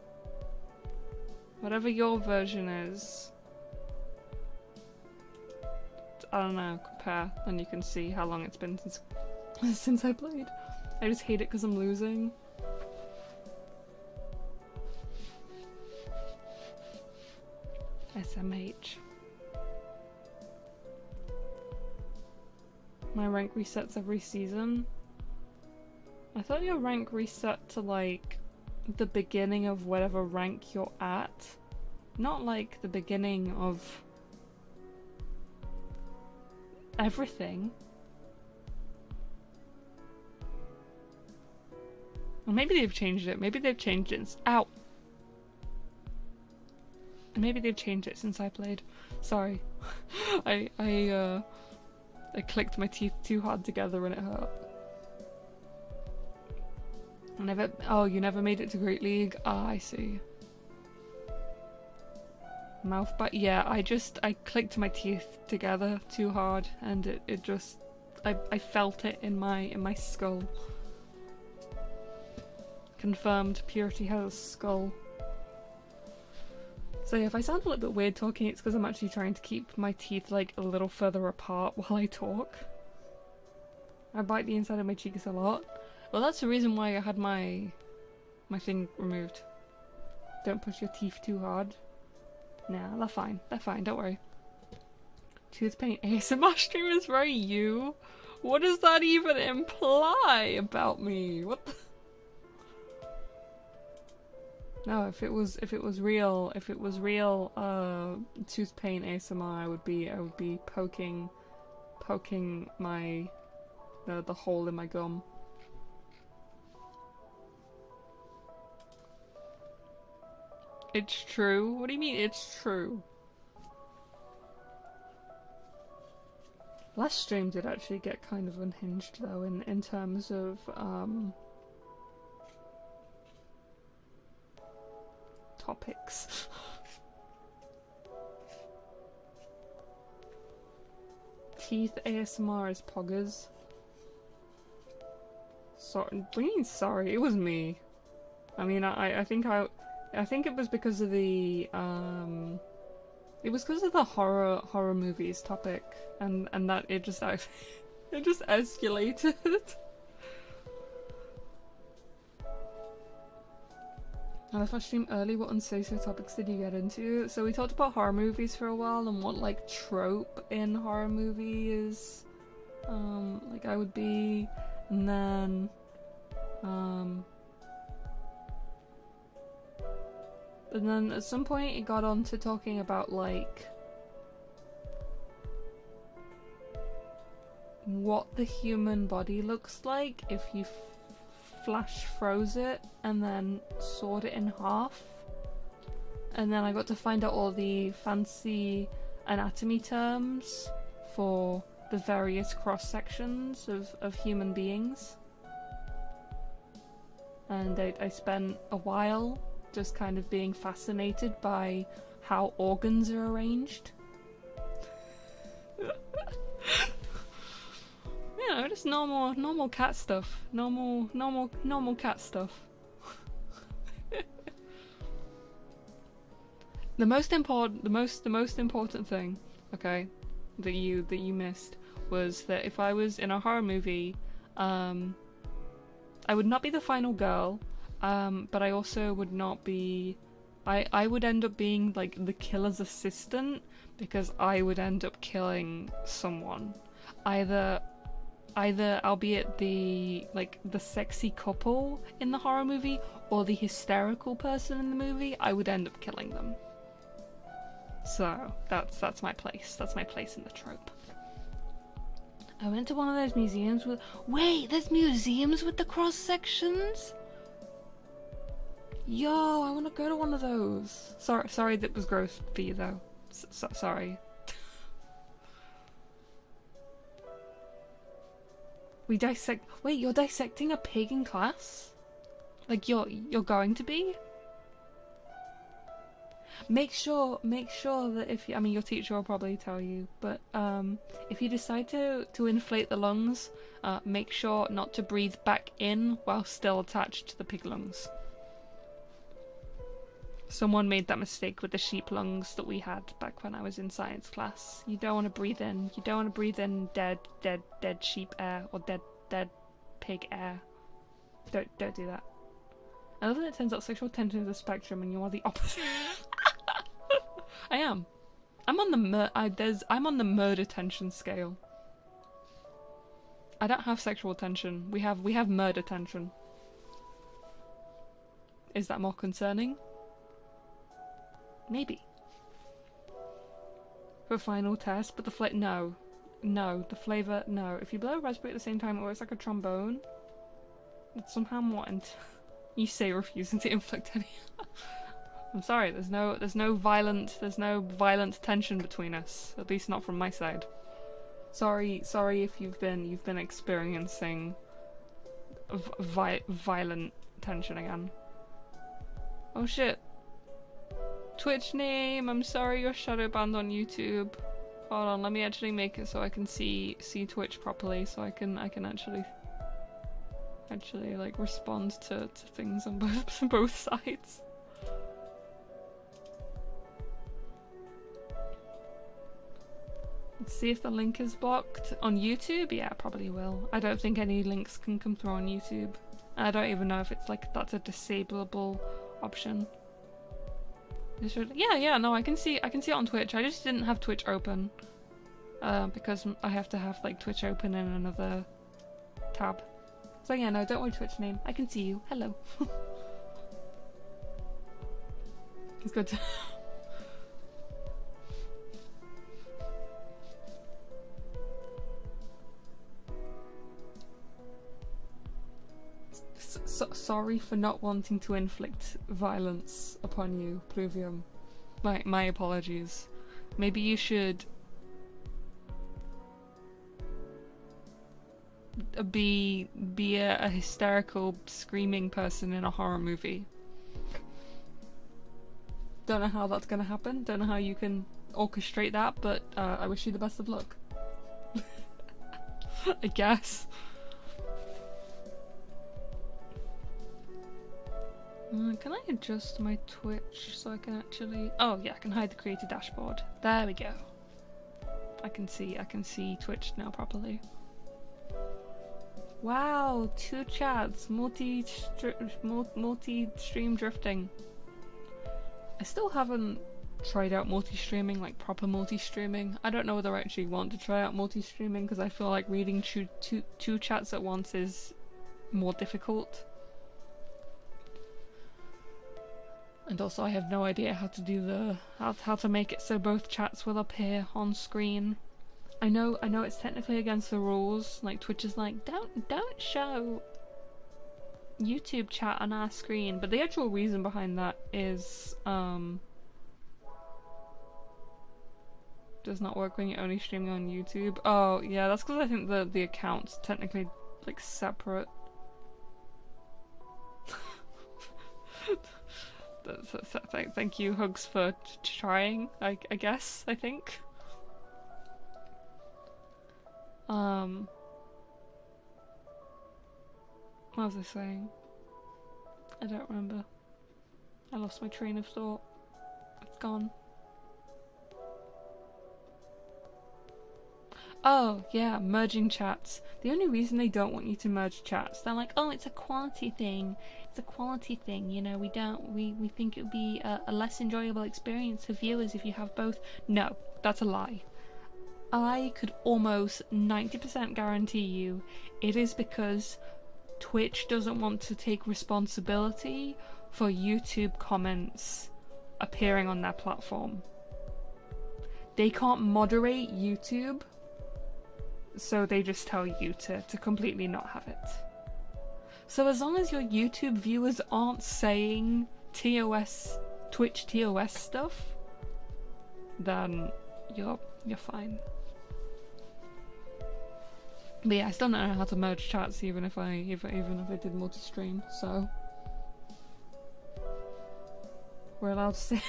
Whatever your version is. I don't know, compare, and you can see how long it's been since I played. I just hate it because I'm losing. SMH. My rank resets every season. I thought your rank reset to like the beginning of whatever rank you're at. Not like the beginning of everything. Well, maybe they've changed it. Maybe they've changed it. Ow! Maybe they've changed it since I played. Sorry. I clicked my teeth too hard together and it hurt. Oh, you never made it to Great League? Ah, I see. Mouth bite? Yeah, I clicked my teeth together too hard and it just, I felt it in my skull. Confirmed, Purity has a skull. So yeah, if I sound a little bit weird talking, it's because I'm actually trying to keep my teeth like a little further apart while I talk. I bite the inside of my cheeks a lot. Well, that's the reason why I had my thing removed. Don't push your teeth too hard. Nah, they're fine. They're fine, don't worry. Tooth pain ASMR streamers, right? You? What does that even imply about me? What the... No, if it was real tooth pain ASMR, I would be poking my the hole in my gum. It's true? What do you mean it's true? Last stream did actually get kind of unhinged though in terms of topics. Teeth ASMR is poggers. Sorry, what do you mean sorry? It was me. I mean, I think it was because of the it was because of the horror movies topic, and that it just it just escalated. I left my stream early. What unsavory topics did you get into? So we talked about horror movies for a while and what like trope in horror movies like I would be, and then at some point it got on to talking about like what the human body looks like if you flash froze it and then sawed it in half. And then I got to find out all the fancy anatomy terms for the various cross sections of human beings. And I spent a while just kind of being fascinated by how organs are arranged. You know, just normal cat stuff. Normal cat stuff. The most important thing, okay, that you missed was that if I was in a horror movie, I would not be the final girl, but I also would not be. I would end up being like the killer's assistant because I would end up killing someone, either I'll be at the sexy couple in the horror movie or the hysterical person in the movie. I would end up killing them. So that's my place. That's my place in the trope. I went to one of those museums with. Wait, there's museums with the cross sections? Yo, I want to go to one of those. Sorry, that was gross for you though. Sorry. We dissect. Wait, you're dissecting a pig in class? Like you're going to be? Make sure that if you, I mean your teacher will probably tell you, but if you decide to inflate the lungs, make sure not to breathe back in while still attached to the pig lungs. Someone made that mistake with the sheep lungs that we had back when I was in science class. You don't want to breathe in. You don't want to breathe in dead sheep air or dead pig air. Don't do that. I love that it turns out sexual tension is a spectrum and you are the opposite. I am. I'm on the murder tension scale. I don't have sexual tension. We have murder tension. Is that more concerning? Maybe. For a final test, but the flavor no, the flavor no. If you blow a raspberry at the same time, it works like a trombone. It's somehow more you say refusing to inflict any. I'm sorry. There's no violent tension between us. At least not from my side. Sorry if you've been experiencing violent tension again. Oh shit. Twitch name. I'm sorry you're shadow banned on YouTube. Hold on, let me actually make it so I can see Twitch properly, so I can actually like respond to things on both sides. Let's see if the link is blocked on YouTube. Yeah, it probably will. I don't think any links can come through on YouTube. I don't even know if it's like that's a disableable option. Yeah, no, I can see it on Twitch. I just didn't have Twitch open because I have to have like Twitch open in another tab. So yeah, no, don't worry, Twitch name. I can see you. Hello. It's good. Sorry for not wanting to inflict violence upon you, Pluvium. My apologies. Maybe you should be a hysterical screaming person in a horror movie. Don't know how that's gonna happen. Don't know how you can orchestrate that, but I wish you the best of luck. I guess. Can I adjust my Twitch so I can actually... Oh yeah, I can hide the creator dashboard. There we go. I can see Twitch now properly. Wow, 2 chats, multi-stream drifting. I still haven't tried out multi-streaming, like proper multi-streaming. I don't know whether I actually want to try out multi-streaming because I feel like reading two chats at once is more difficult. And also I have no idea how to do how to make it so both chats will appear on screen. I know it's technically against the rules. Like Twitch is like, don't show YouTube chat on our screen, but the actual reason behind that is does not work when you're only streaming on YouTube. Oh yeah, that's because I think the account's technically like separate. Thank you, Hugs, for trying. I guess. I think. What was I saying? I don't remember. I lost my train of thought. It's gone. Oh, yeah, merging chats. The only reason they don't want you to merge chats, they're like, oh, it's a quality thing. It's a quality thing, you know, we think it would be a less enjoyable experience for viewers if you have both. No, that's a lie. I could almost 90% guarantee you it is because Twitch doesn't want to take responsibility for YouTube comments appearing on their platform. They can't moderate YouTube, so they just tell you to completely not have it. So as long as your YouTube viewers aren't saying TOS, Twitch TOS stuff, then you're fine. But yeah, I still don't know how to merge chats even if I did multi-stream, so we're allowed to say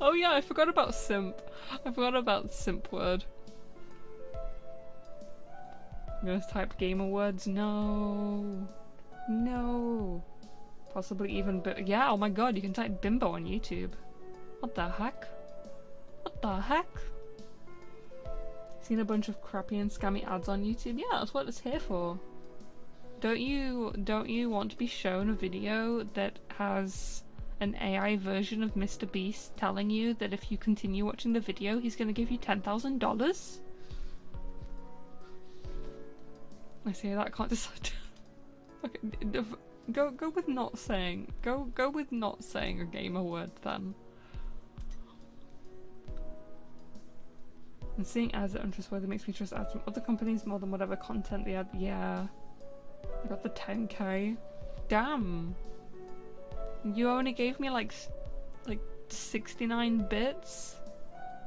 oh yeah, I forgot about simp. I forgot about the simp word. I'm gonna type gamer words. No. Possibly even yeah, oh my god, you can type bimbo on YouTube. What the heck? What the heck? Seen a bunch of crappy and scammy ads on YouTube? Yeah, that's what it's here for. Don't you want to be shown a video that has an AI version of Mr. Beast telling you that if you continue watching the video, he's gonna give you $10,000? I say that, I can't decide. Okay, go with not saying. Go with not saying a gamer word then. And seeing ads that are untrustworthy makes me trust ads from other companies more than whatever content they add. Yeah. I got the 10k. Damn. You only gave me like 69 bits?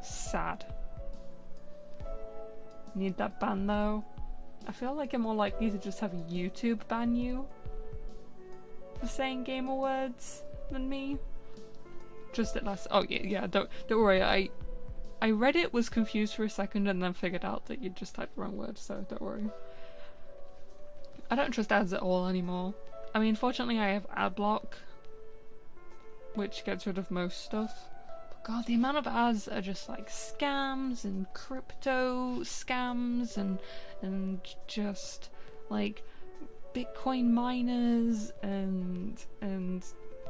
Sad. Need that ban though. I feel like I'm more likely to just have YouTube ban you for saying gamer words than me. Just at last. Oh yeah. Don't worry. I read it, was confused for a second, and then figured out that you just typed the wrong word, so don't worry. I don't trust ads at all anymore. I mean, fortunately I have ad block, which gets rid of most stuff. But god, the amount of ads are just like scams and crypto scams and just like Bitcoin miners and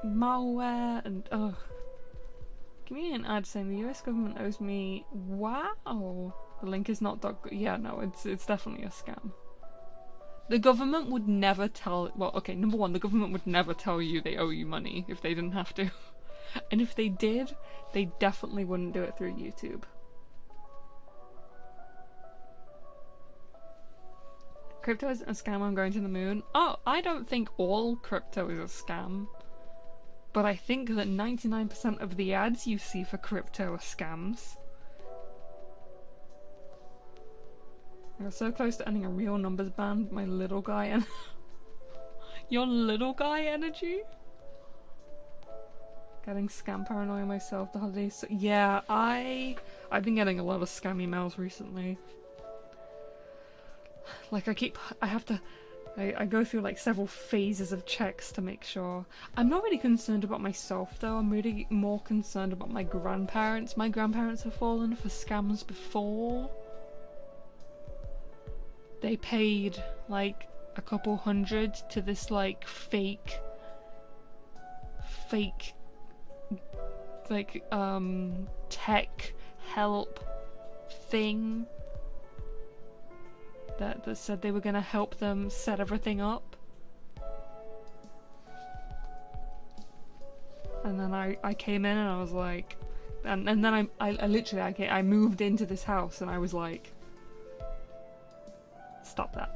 malware and ugh. Comedian ad saying the US government owes me. Wow. The link is not yeah, no, it's definitely a scam. The government would never tell. Well, okay, number one, the government would never tell you they owe you money if they didn't have to. And if they did, they definitely wouldn't do it through YouTube. Crypto isn't a scam, I'm going to the moon. Oh, I don't think all crypto is a scam. But I think that 99% of the ads you see for crypto are scams. I got so close to ending a real numbers ban, my little guy and your little guy energy? Getting scam paranoia myself the holidays. So, yeah, I've been getting a lot of scam emails recently. Like I go through like several phases of checks to make sure. I'm not really concerned about myself though, I'm really more concerned about my grandparents. My grandparents have fallen for scams before. They paid like a couple hundred to this like fake like tech help thing that said they were gonna help them set everything up. And then I came in and I was like, and then I literally I moved into this house and I was like, stop that.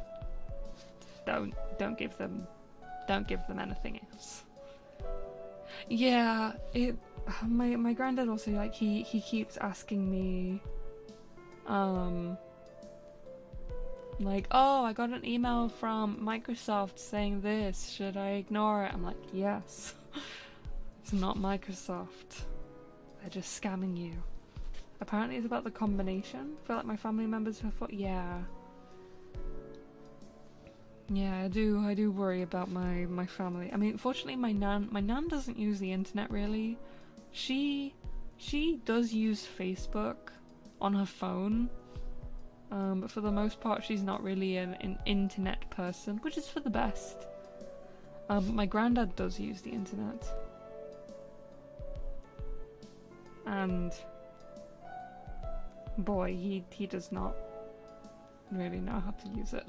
Don't give them anything else. Yeah, my granddad also, like, he keeps asking me like, oh, I got an email from Microsoft saying this, should I ignore it? I'm like, yes. It's not Microsoft. They're just scamming you. Apparently it's about the combination. I feel like my family members have thought, yeah. Yeah, I do worry about my family. I mean, fortunately my nan doesn't use the internet really. She does use Facebook on her phone. But for the most part she's not really an internet person, which is for the best. But my granddad does use the internet. And boy, he does not really know how to use it.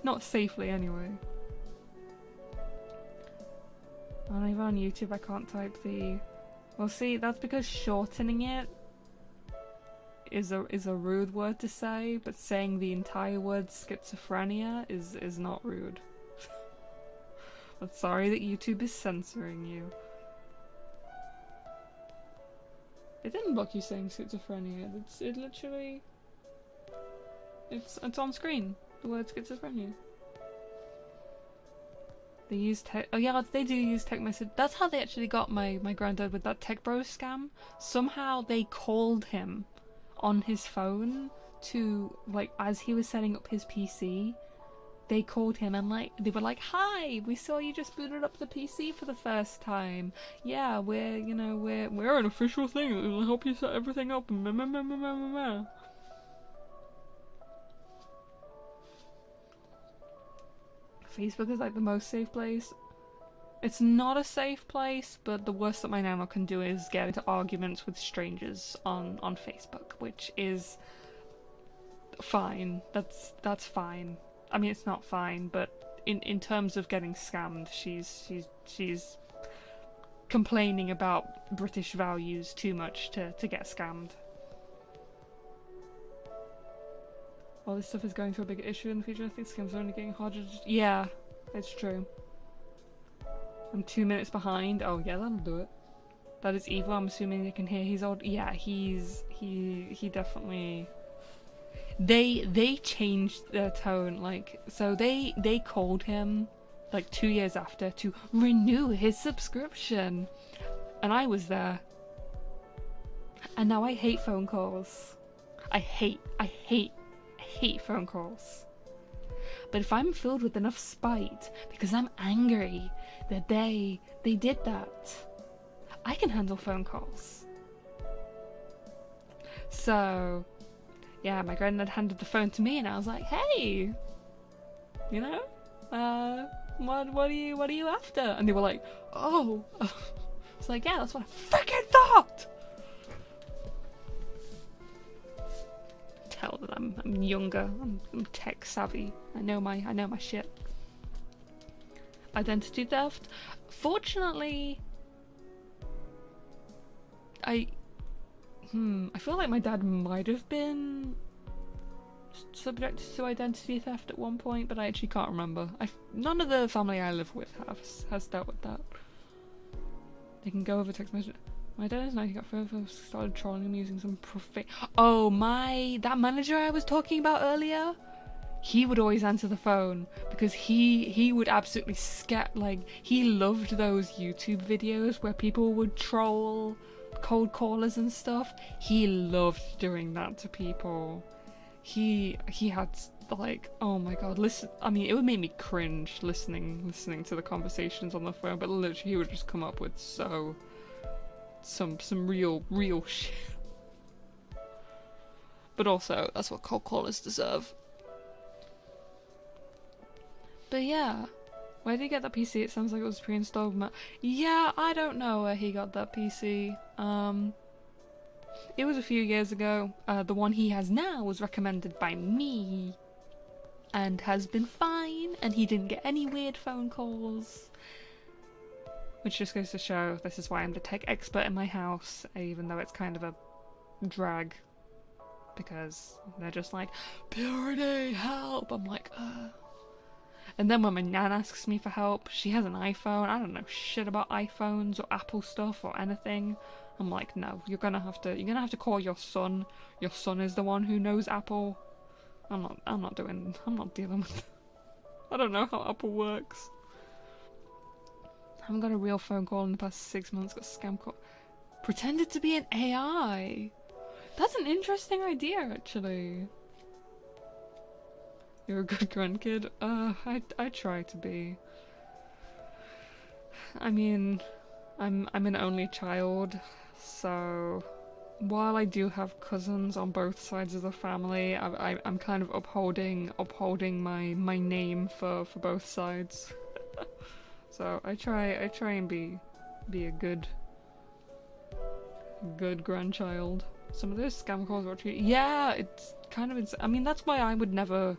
Not safely anyway. And even on YouTube I can't type the... Well, see, that's because shortening it is a rude word to say, but saying the entire word schizophrenia is not rude. I'm sorry that YouTube is censoring you. It didn't block you saying schizophrenia. It literally... It's on screen. The word schizophrenia. They use tech. Oh yeah, they do use tech message. That's how they actually got my granddad with that Tech Bros scam. Somehow they called him on his phone to, like, as he was setting up his PC. They called him and like they were like, "Hi, we saw you just booted up the PC for the first time. Yeah, we're an official thing. It'll help you set everything up." Facebook is like the most safe place. It's not a safe place, but the worst that my nana can do is get into arguments with strangers on Facebook, which is fine. That's fine. I mean, it's not fine, but in terms of getting scammed, she's complaining about British values too much to get scammed. All this stuff is going through a bigger issue in the future. I think scams are only getting harder to... Yeah, it's true. I'm 2 minutes behind. Oh yeah, that'll do it. That is evil. I'm assuming you can hear he's old. Yeah, he definitely... They changed their tone, like, so they called him like 2 years after to renew his subscription, and I was there, and now I hate phone calls. I hate phone calls. But if I'm filled with enough spite because I'm angry that they did that, I can handle phone calls. So yeah, my granddad handed the phone to me and I was like, "Hey, what are you after?" And they were like, "Oh." It's like, yeah, that's what I freaking thought. Tell that I'm younger, I'm tech savvy. I know my shit. Identity theft. Fortunately, I feel like my dad might have been subjected to identity theft at one point, but I actually can't remember. None of the family I live with has dealt with that. They can go over text message. My dad is now, he got further, started trolling him using some profane... Oh, that manager I was talking about earlier? He would always answer the phone because he would absolutely he loved those YouTube videos where people would troll cold callers and stuff. He loved doing that to people. He had like, oh my god, listen, I mean, it would make me cringe listening to the conversations on the phone, but literally he would just come up with some real shit. But also, that's what cold callers deserve. But yeah, where did he get that PC? It sounds like it was pre-installed. Yeah, I don't know where he got that PC. It was a few years ago. The one he has now was recommended by me and has been fine, and he didn't get any weird phone calls. Which just goes to show this is why I'm the tech expert in my house, even though it's kind of a drag. Because they're just like, Purity, help! I'm like, ugh. And then when my nan asks me for help, she has an iPhone. I don't know shit about iPhones or Apple stuff or anything. I'm like, no, you're gonna have to call your son. Your son is the one who knows Apple. I'm not dealing with I don't know how Apple works. I haven't got a real phone call in the past 6 months, got a scam call. Pretended to be an AI. That's an interesting idea, actually. You're a good grandkid? I try to be. I mean, I'm an only child, so while I do have cousins on both sides of the family, I'm kind of upholding my name for both sides. So I try and be a good grandchild. Some of those scam calls are actually, yeah, it's kind of I mean, that's why I would never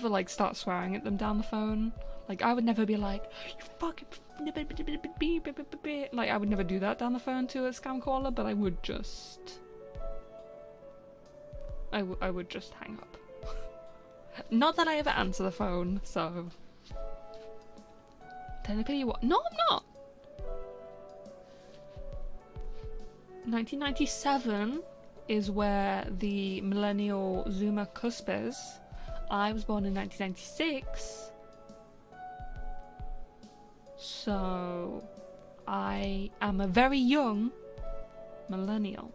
like start swearing at them down the phone. Like, I would never be like, you fucking like, I would never do that down the phone to a scam caller, but I would just I would just hang up. Not that I ever answer the phone, so technically you what? No, I'm not. 1997 is where the millennial Zoomer cusp is. I was born in 1996, so I am a very young millennial.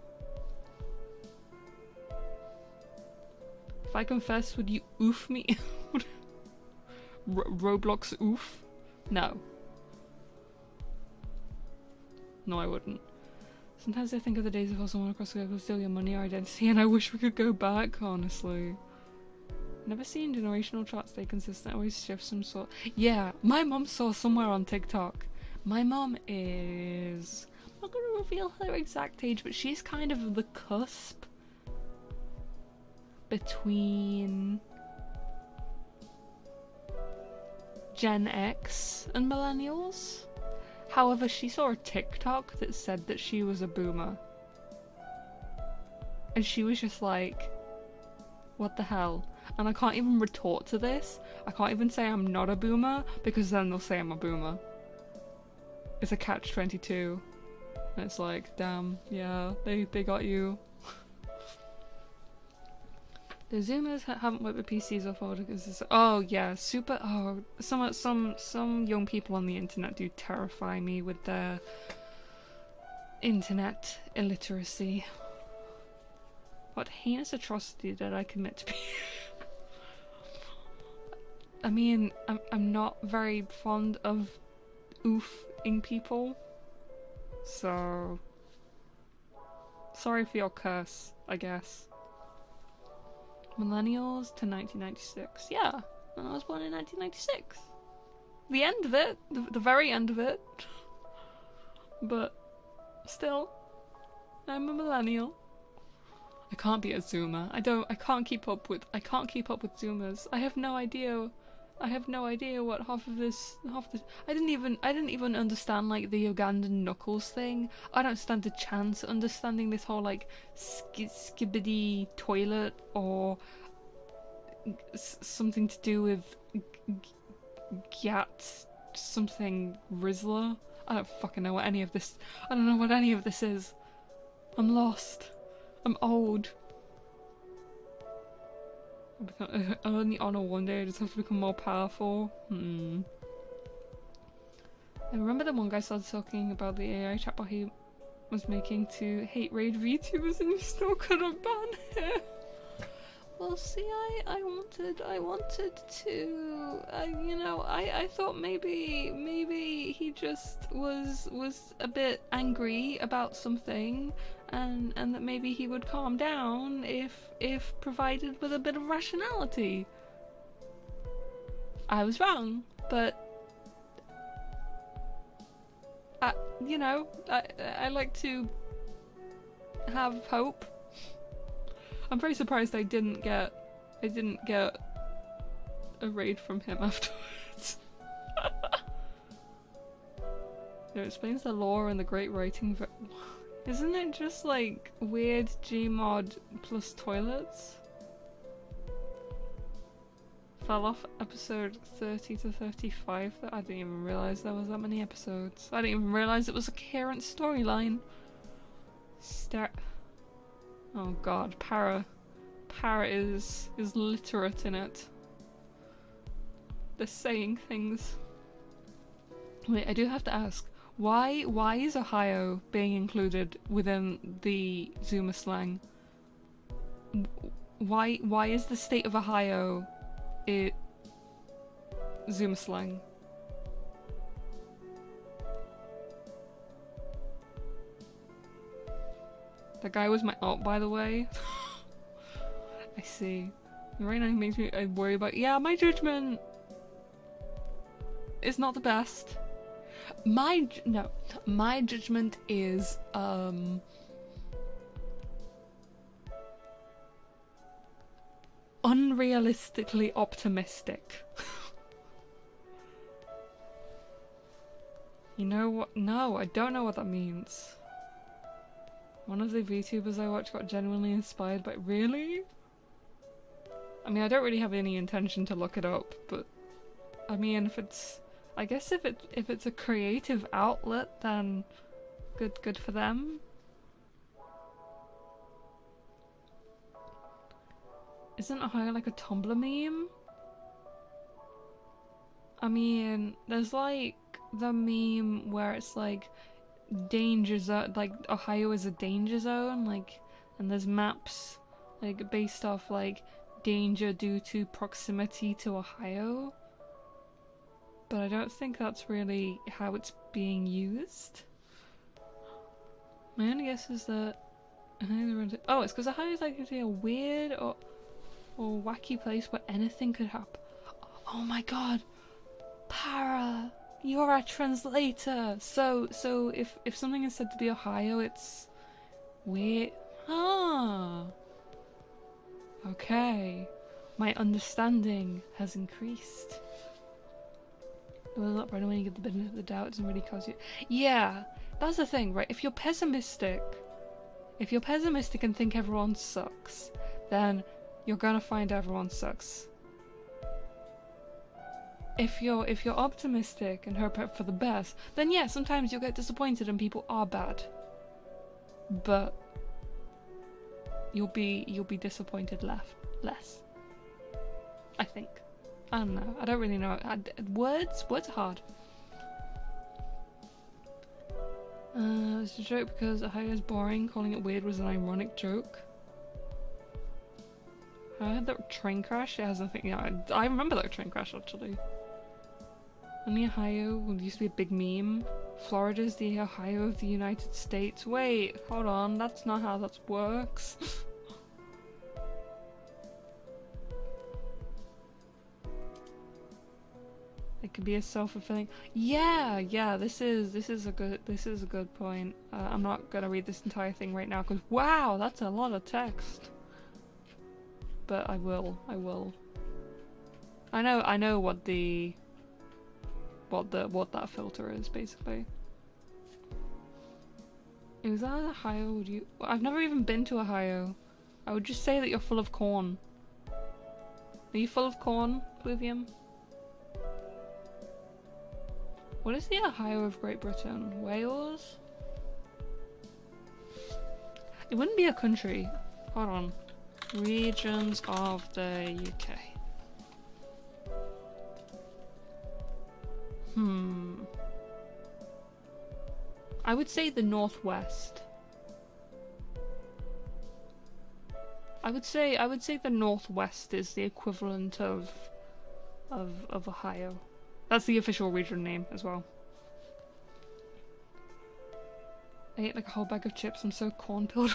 If I confess, would you oof me? Roblox oof? No. No, I wouldn't. Sometimes I think of the days before someone across the globe could steal your money or identity, and I wish we could go back, honestly. Never seen generational charts stay consistent, always shift some sort. Yeah, my mum saw somewhere on TikTok. My mum is... I'm not going to reveal her exact age, but she's kind of the cusp between Gen X and millennials. However, she saw a TikTok that said that she was a boomer. And she was just like, what the hell? And I can't even retort to this. I can't even say I'm not a boomer, because then they'll say I'm a boomer. It's a catch-22. And it's like, damn, yeah, they got you. The Zoomers haven't whipped the PCs off order because it's... Oh, yeah, super... Oh, some young people on the internet do terrify me with their internet illiteracy. What heinous atrocity did I commit to be... I mean, I'm not very fond of oofing people, so sorry for your curse, I guess. Millennials to 1996. Yeah, I was born in 1996. The end of it, the very end of it. But still, I'm a millennial. I can't be a Zoomer. I can't keep up with Zoomers. I have no idea what half this. I didn't even understand like the Ugandan knuckles thing. I don't stand a chance understanding this whole like skibbity toilet or something to do with Gyat something Rizzler. I don't fucking know what any of this. I don't know what any of this is. I'm lost. I'm old. I only honor one day, I just have to become more powerful. I remember the one guy started talking about the AI chatbot he was making to hate raid VTubers and you still couldn't ban him. Well, see, I wanted to, I thought maybe he just was a bit angry about something, and that maybe he would calm down if provided with a bit of rationality. I was wrong, but you know, I like to have hope. I'm very surprised I didn't get a raid from him afterwards. It explains the lore and the great writing. Isn't it just like weird Gmod plus toilets? Fell off episode 30 to 35. I didn't even realise there was that many episodes. I didn't even realise it was a coherent storyline. Oh god, Para is literate in it. They're saying things. Wait, I do have to ask, why is Ohio being included within the Zoomer slang? Why is the state of Ohio Zoomer slang? That guy was my alt, by the way. I see. Right now makes me worry about. Yeah, my judgment is not the best. My judgment is unrealistically optimistic. You know what? No, I don't know what that means. One of the VTubers I watch got genuinely inspired by— Really? I mean, I don't really have any intention to look it up, but I mean, if it's— I guess if it's a creative outlet, then good for them. Isn't Ohio like a Tumblr meme? I mean, there's like the meme where it's like danger zone, like Ohio is a danger zone, like, and there's maps like based off like danger due to proximity to Ohio. But I don't think that's really how it's being used. My only guess is that oh, it's because Ohio is like a weird or wacky place where anything could happen. Oh my god, Para, you're a translator. So if something is said to be Ohio, it's weird. Ah, okay, my understanding has increased. It was not right when you get the benefit of the doubt, it doesn't really cause you— Yeah, that's the thing, right? If you're pessimistic and think everyone sucks, then you're gonna find everyone sucks. If you're optimistic and hope for the best, then yeah, sometimes you'll get disappointed and people are bad. But you'll be disappointed less. I think. I don't know. I don't really know. Words are hard. It's a joke because Ohio is boring. Calling it weird was an ironic joke. I had that train crash. It has nothing. Yeah, I remember that train crash actually. Only Ohio used to be a big meme. Florida's the Ohio of the United States. Wait, hold on. That's not how that works. It could be a self-fulfilling. Yeah. This is a good point. I'm not gonna read this entire thing right now because wow, that's a lot of text. But I will. I know what that filter is basically. Is that Ohio? Would you? I've never even been to Ohio. I would just say that you're full of corn. Are you full of corn, Bluvium? What is the Ohio of Great Britain? Wales? It wouldn't be a country. Hold on. Regions of the UK. I would say the Northwest. I would say the Northwest is the equivalent of Ohio. That's the official region name as well. I ate like a whole bag of chips. I'm so corn-pilled.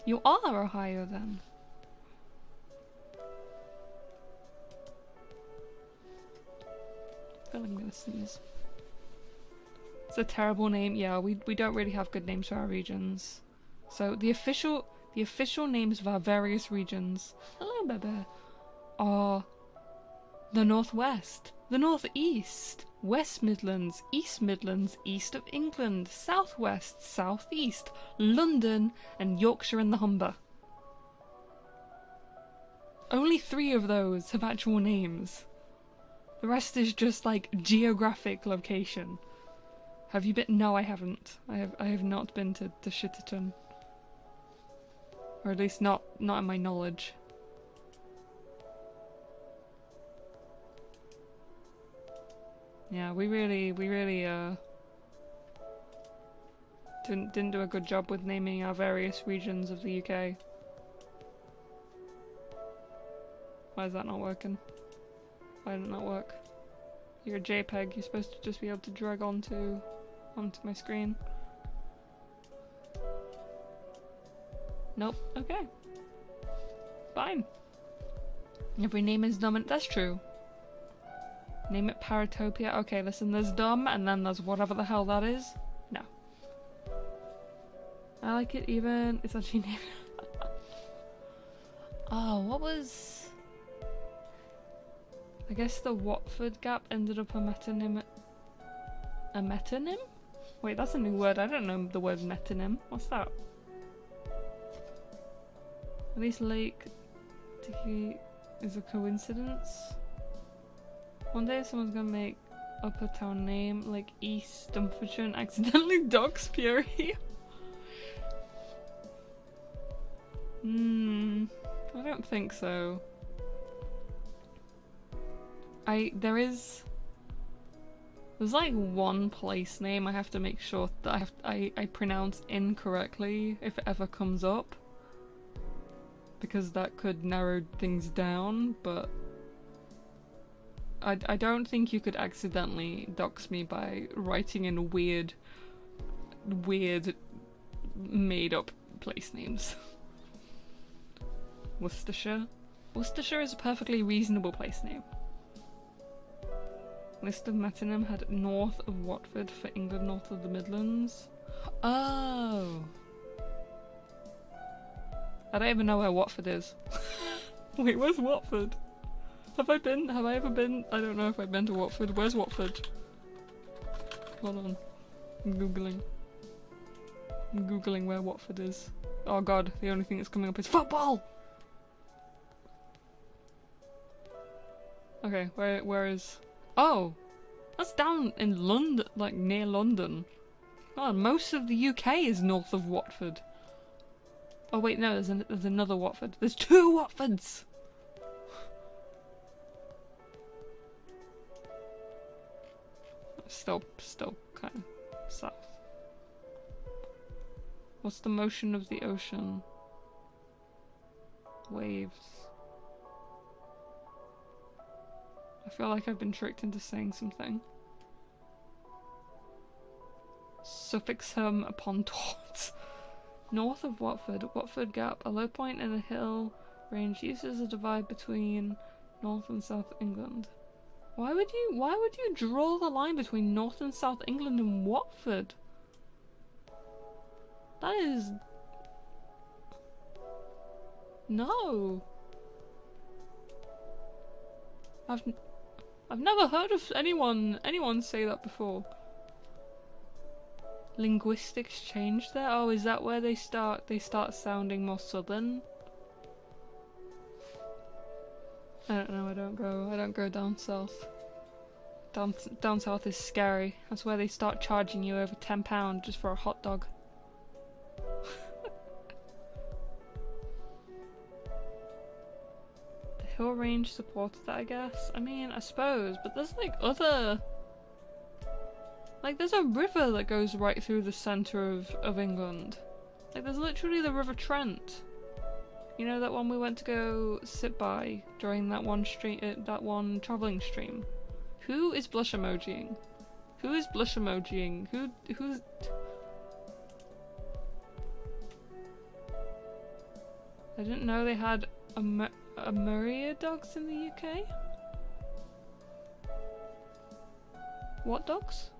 You are Ohio then. feel like I'm gonna sneeze. It's a terrible name. Yeah, we don't really have good names for our regions. So the official names of our various regions, hello Bebe, are the Northwest, the Northeast, West Midlands, East of England, Southwest, Southeast, London, and Yorkshire and the Humber. Only 3 of those have actual names. The rest is just like geographic location. Have you been? No, I haven't. I have not been to Shitterton. Or at least not in my knowledge. Yeah, we really didn't do a good job with naming our various regions of the UK. Why is that not working? Why did it not work? You're a JPEG, you're supposed to just be able to drag onto my screen. Nope, okay. Fine. Every name is dumb, and that's true. Name it Paratopia. Okay, listen, there's dumb, and then there's whatever the hell that is. No. I like it even. It's actually named. Oh, what was. I guess the Watford Gap ended up a metonym. A metonym? Wait, that's a new word. I don't know the word metonym. What's that? At least Lake Dickey is a coincidence. One day someone's gonna make up a town name like East Dumfriesshire and accidentally dox Fury. I don't think so. There's like one place name I have to make sure that I pronounce incorrectly if it ever comes up, because that could narrow things down, but I don't think you could accidentally dox me by writing in weird made up place names. Worcestershire? Worcestershire is a perfectly reasonable place name. List of metonym had north of Watford for England, north of the Midlands. Oh! I don't even know where Watford is. Wait, where's Watford? Have I ever been? I don't know if I've been to Watford. Where's Watford? Hold on. I'm googling where Watford is. Oh god, the only thing that's coming up is football! Okay, where is... Oh! That's down in London, like near London. God, most of the UK is north of Watford. Oh wait, no, there's another Watford. There's 2 Watfords! Still kind of south. What's the motion of the ocean? Waves. I feel like I've been tricked into saying something. Suffixham upon Tort. North of Watford, Watford Gap, a low point in a hill range used as a divide between North and South England. Why would you draw the line between North and South England and Watford? That is... No. I've never heard of anyone say that before. Linguistics change there? Oh, is that where they start sounding more southern? I don't know, I don't go down south. Down south is scary. That's where they start charging you over £10 just for a hot dog. The hill range supports that, I guess. I mean, I suppose, but there's like other... Like, there's a river that goes right through the centre of England. Like, there's literally the River Trent. You know that one we went to go sit by during that one travelling stream? Who is blush emojiing? Who is blush emojiing? Who's... I didn't know they had a myriad dogs in the UK. What dogs?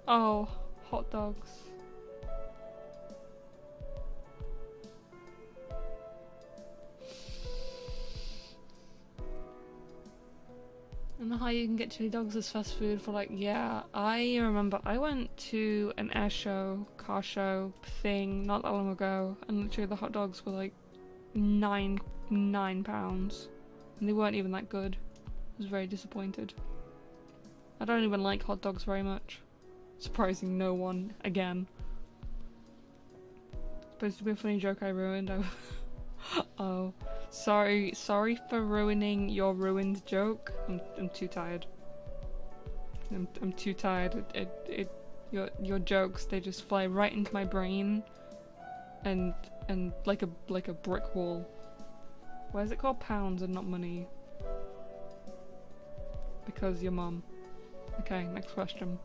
Oh, hot dogs. I don't know how you can get chili dogs as fast food for like, yeah, I remember I went to an air show, car show thing not that long ago, and literally the hot dogs were like £9, and they weren't even that good. I was very disappointed. I don't even like hot dogs very much. Surprising no one, again. Supposed to be a funny joke I ruined. Oh, sorry for ruining your ruined joke. I'm too tired. I'm too tired. Your jokes, they just fly right into my brain, and like a brick wall. Why is it called pounds and not money? Because your mum. Okay, next question.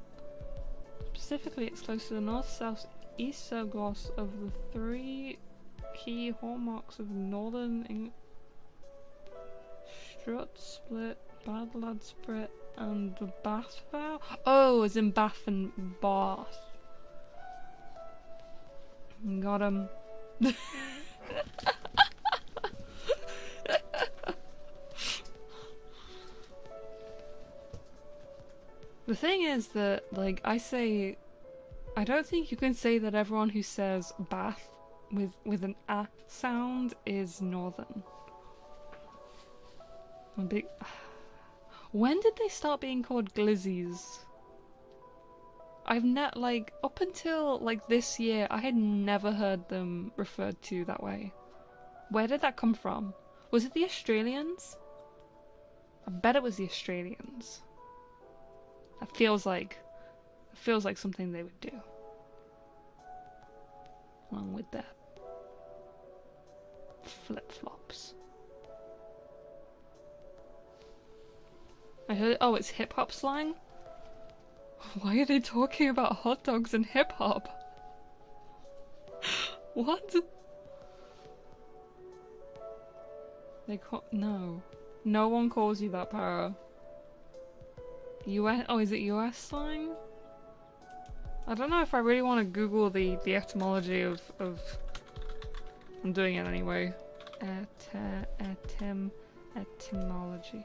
Specifically, it's close to the north, south, east subgloss of the three key hallmarks of northern England: strut, split, bad lad split, and the Bath vow. Oh, as in Bath and Bath. Got him. The thing is that, like, I don't think you can say that everyone who says Bath with an A sound is northern. When did they start being called glizzies? Like, up until like this year, I had never heard them referred to that way. Where did that come from? Was it the Australians? I bet it was the Australians. That feels like something they would do. Along with their flip-flops. I heard, oh, it's hip-hop slang? Why are they talking about hot dogs and hip-hop? What? They call, no. No one calls you that, Para. US, oh, is it US slang? I don't know if I really want to Google the etymology of I'm doing it anyway. Etymology.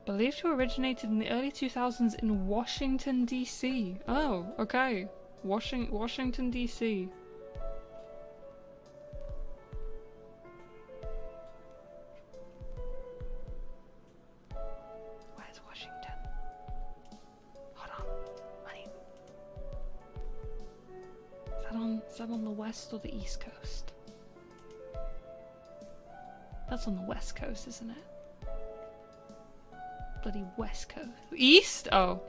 Believed to have originated in the early 2000s in Washington, D.C. Oh, okay. Washington, D.C. Is that on the west or the east coast? That's on the west coast, isn't it? Bloody west coast. East? Oh.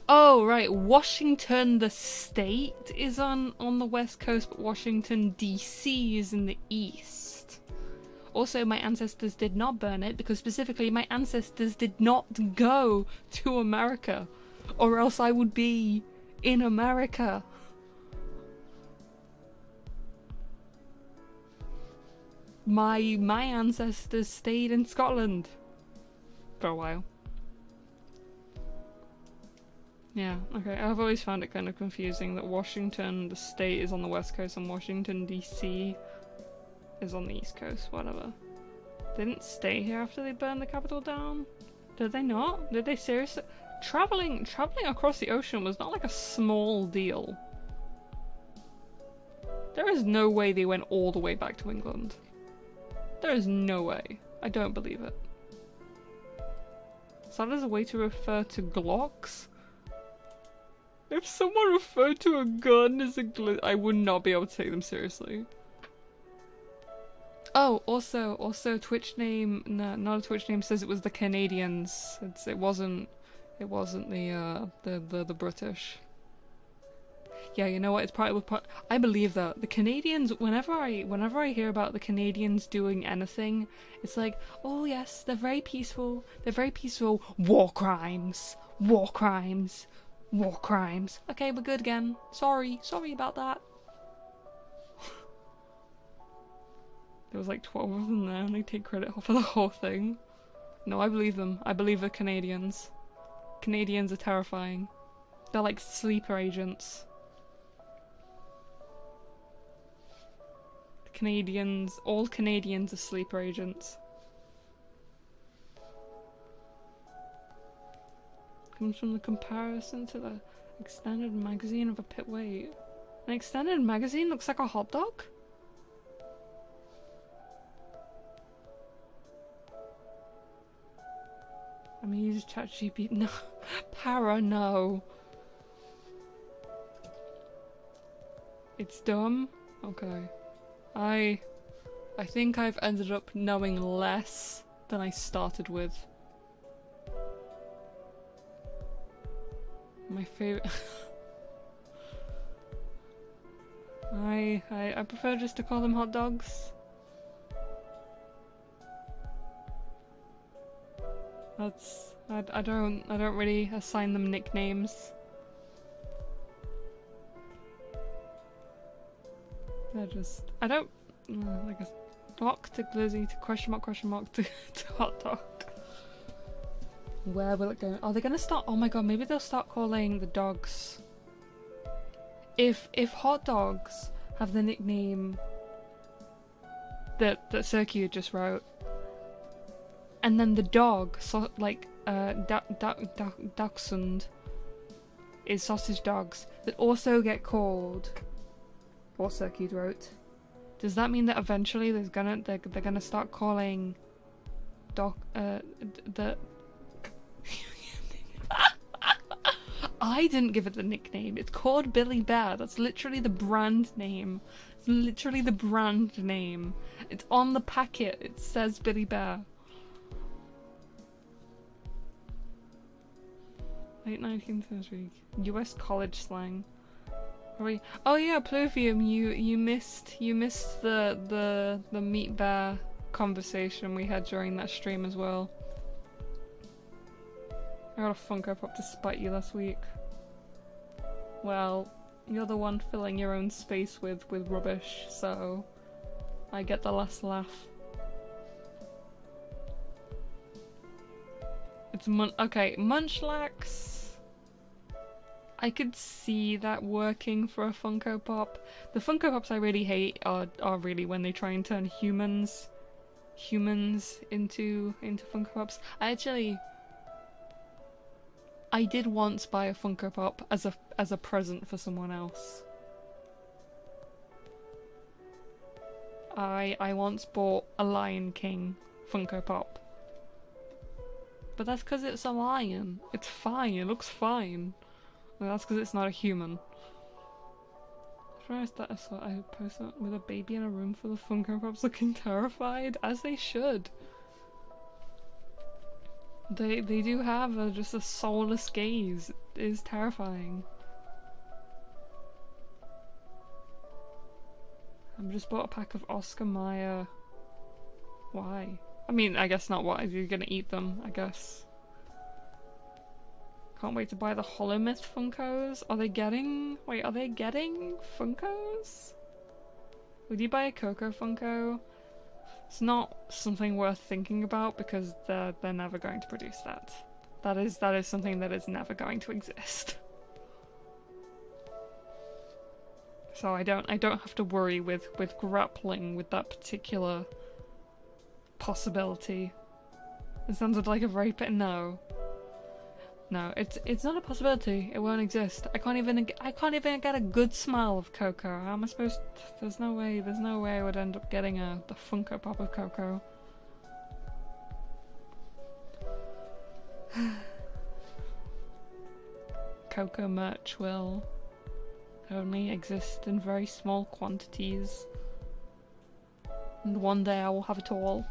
Oh, right. Washington, the state, is on the west coast, but Washington, D.C. is in the east. Also, my ancestors did not burn it, because specifically my ancestors did not go to America, or else I would be in America. My ancestors stayed in Scotland for a while. Yeah, okay. I've always found it kind of confusing that Washington, the state, is on the west coast and Washington, D.C. is on the east coast, whatever. They didn't stay here after they burned the Capitol down? Did they not? Did they seriously? Traveling across the ocean was not like a small deal. There is no way they went all the way back to England. There is no way. I don't believe it. So that is a way to refer to Glocks? If someone referred to a gun as a I would not be able to take them seriously. Oh, also Twitch name, no, not a Twitch name, says it was the Canadians. It wasn't the British. Yeah, you know what? It's probably I believe that the Canadians. Whenever I hear about the Canadians doing anything, it's like, oh yes, they're very peaceful. They're very peaceful. War crimes. War crimes. War crimes. Okay, we're good again. Sorry about that. There was like 12 of them there and they take credit for the whole thing. No, I believe them. I believe the Canadians. Canadians are terrifying. They're like sleeper agents. Canadians, all Canadians are sleeper agents. Comes from the comparison to the extended magazine of a pit weight. An extended magazine looks like a hot dog? I mean, use ChatGPT. No. Para, no. It's dumb? Okay. I think I've ended up knowing less than I started with. My favorite... I prefer just to call them hot dogs. That's... I don't really assign them nicknames. They're just... I don't... like a dock to glizzy to question mark to hot dog. Where will it go? Are they gonna start? Oh my god, maybe they'll start calling the dogs. If hot dogs have the nickname that Sergio just wrote, and then the dog, so like Dachshund is sausage dogs that also get called what Sergio wrote. Does that mean that eventually they're gonna start calling the I didn't give it the nickname. It's called Billy Bear. That's literally the brand name. It's literally the brand name. It's on the packet. It says Billy Bear. Late 19th century US college slang. Oh yeah, Pluvium, you missed the meat bear conversation we had during that stream as well. I got a Funko Pop to spite you last week. Well, you're the one filling your own space with rubbish, so I get the last laugh. It's okay, Munchlax. I could see that working for a Funko Pop. The Funko Pops I really hate are really when they try and turn humans into Funko Pops. I did once buy a Funko Pop as a present for someone else. I once bought a Lion King Funko Pop. But that's because it's a lion. It's fine, it looks fine. Well, that's because it's not a human. Surprised that I posted with a baby in a room full of Funko Pops looking terrified, as they should. They do have just a soulless gaze. It is terrifying. I've just bought a pack of Oscar Mayer. Why? I mean, I guess not. Why? You're gonna eat them, I guess. Can't wait to buy the Holomyth Funkos. Are they getting Funkos? Would you buy a Coco Funko? It's not something worth thinking about because they're never going to produce that. That is something that is never going to exist. So I don't have to worry with grappling with that particular possibility. It sounded like a very no. No, it's not a possibility. It won't exist. I can't even get a good smell of Coco. How am I supposed to, there's no way I would end up getting the Funko Pop of Coco. Coco merch will only exist in very small quantities. And one day I will have it all.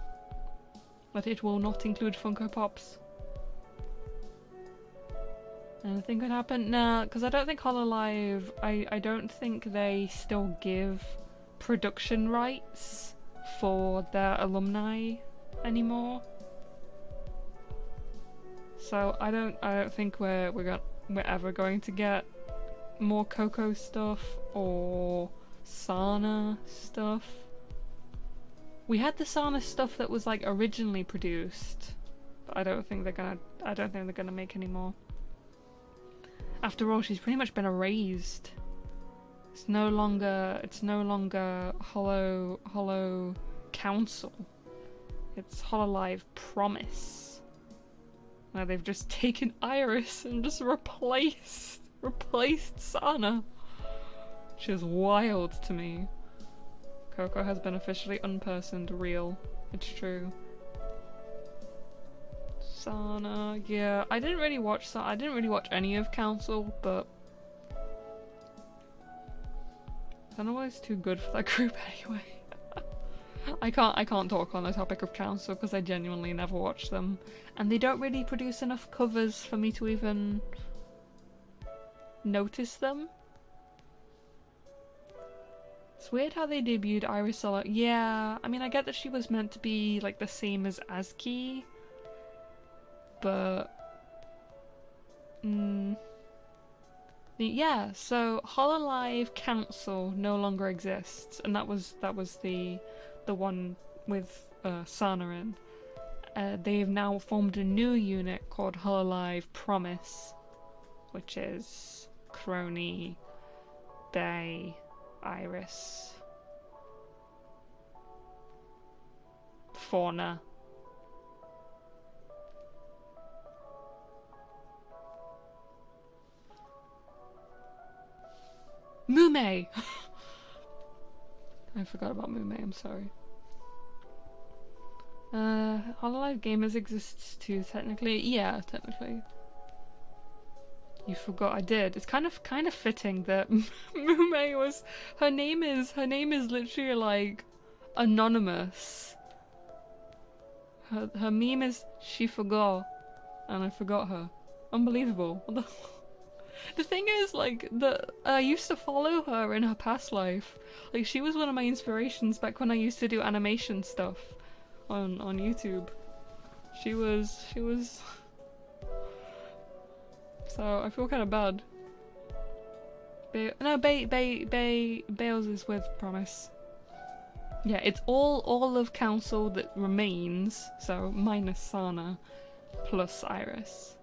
But it will not include Funko Pops. Anything could happen? Nah, because I don't think Hololive, I don't think they still give production rights for their alumni anymore. So I don't think we're ever going to get more Coco stuff or Sana stuff. We had the Sana stuff that was like originally produced, but I don't think they're gonna make any more. After all, she's pretty much been erased. It's no longer Hollow Council. It's Hololive Promise. Now they've just taken Iris and just replaced Sana. Which is wild to me. Coco has been officially unpersoned real. It's true. Sana, yeah, I didn't really watch any of Council, but Sana was too good for that group anyway. I can't talk on the topic of Council because I genuinely never watched them, and they don't really produce enough covers for me to even notice them. It's weird how they debuted Iris Solo. Yeah, I mean, I get that she was meant to be like the same as Azuki, but yeah. So Hololive Council no longer exists, and that was the one with Sana in. They've now formed a new unit called Hololive Promise, which is Crony, Bay, Iris, Fauna. Mume! I forgot about Mume, I'm sorry. Hololive Gamers exists too, technically. Yeah, technically. You forgot I did. It's kind of fitting that Mume was her name is literally like anonymous. Her meme is she forgot and I forgot her. Unbelievable. The thing is, like, I used to follow her in her past life. Like, she was one of my inspirations back when I used to do animation stuff on YouTube. She was so I feel kind of bad. Bales is with Promise. Yeah, it's all of Council that remains, so minus Sana, plus Iris.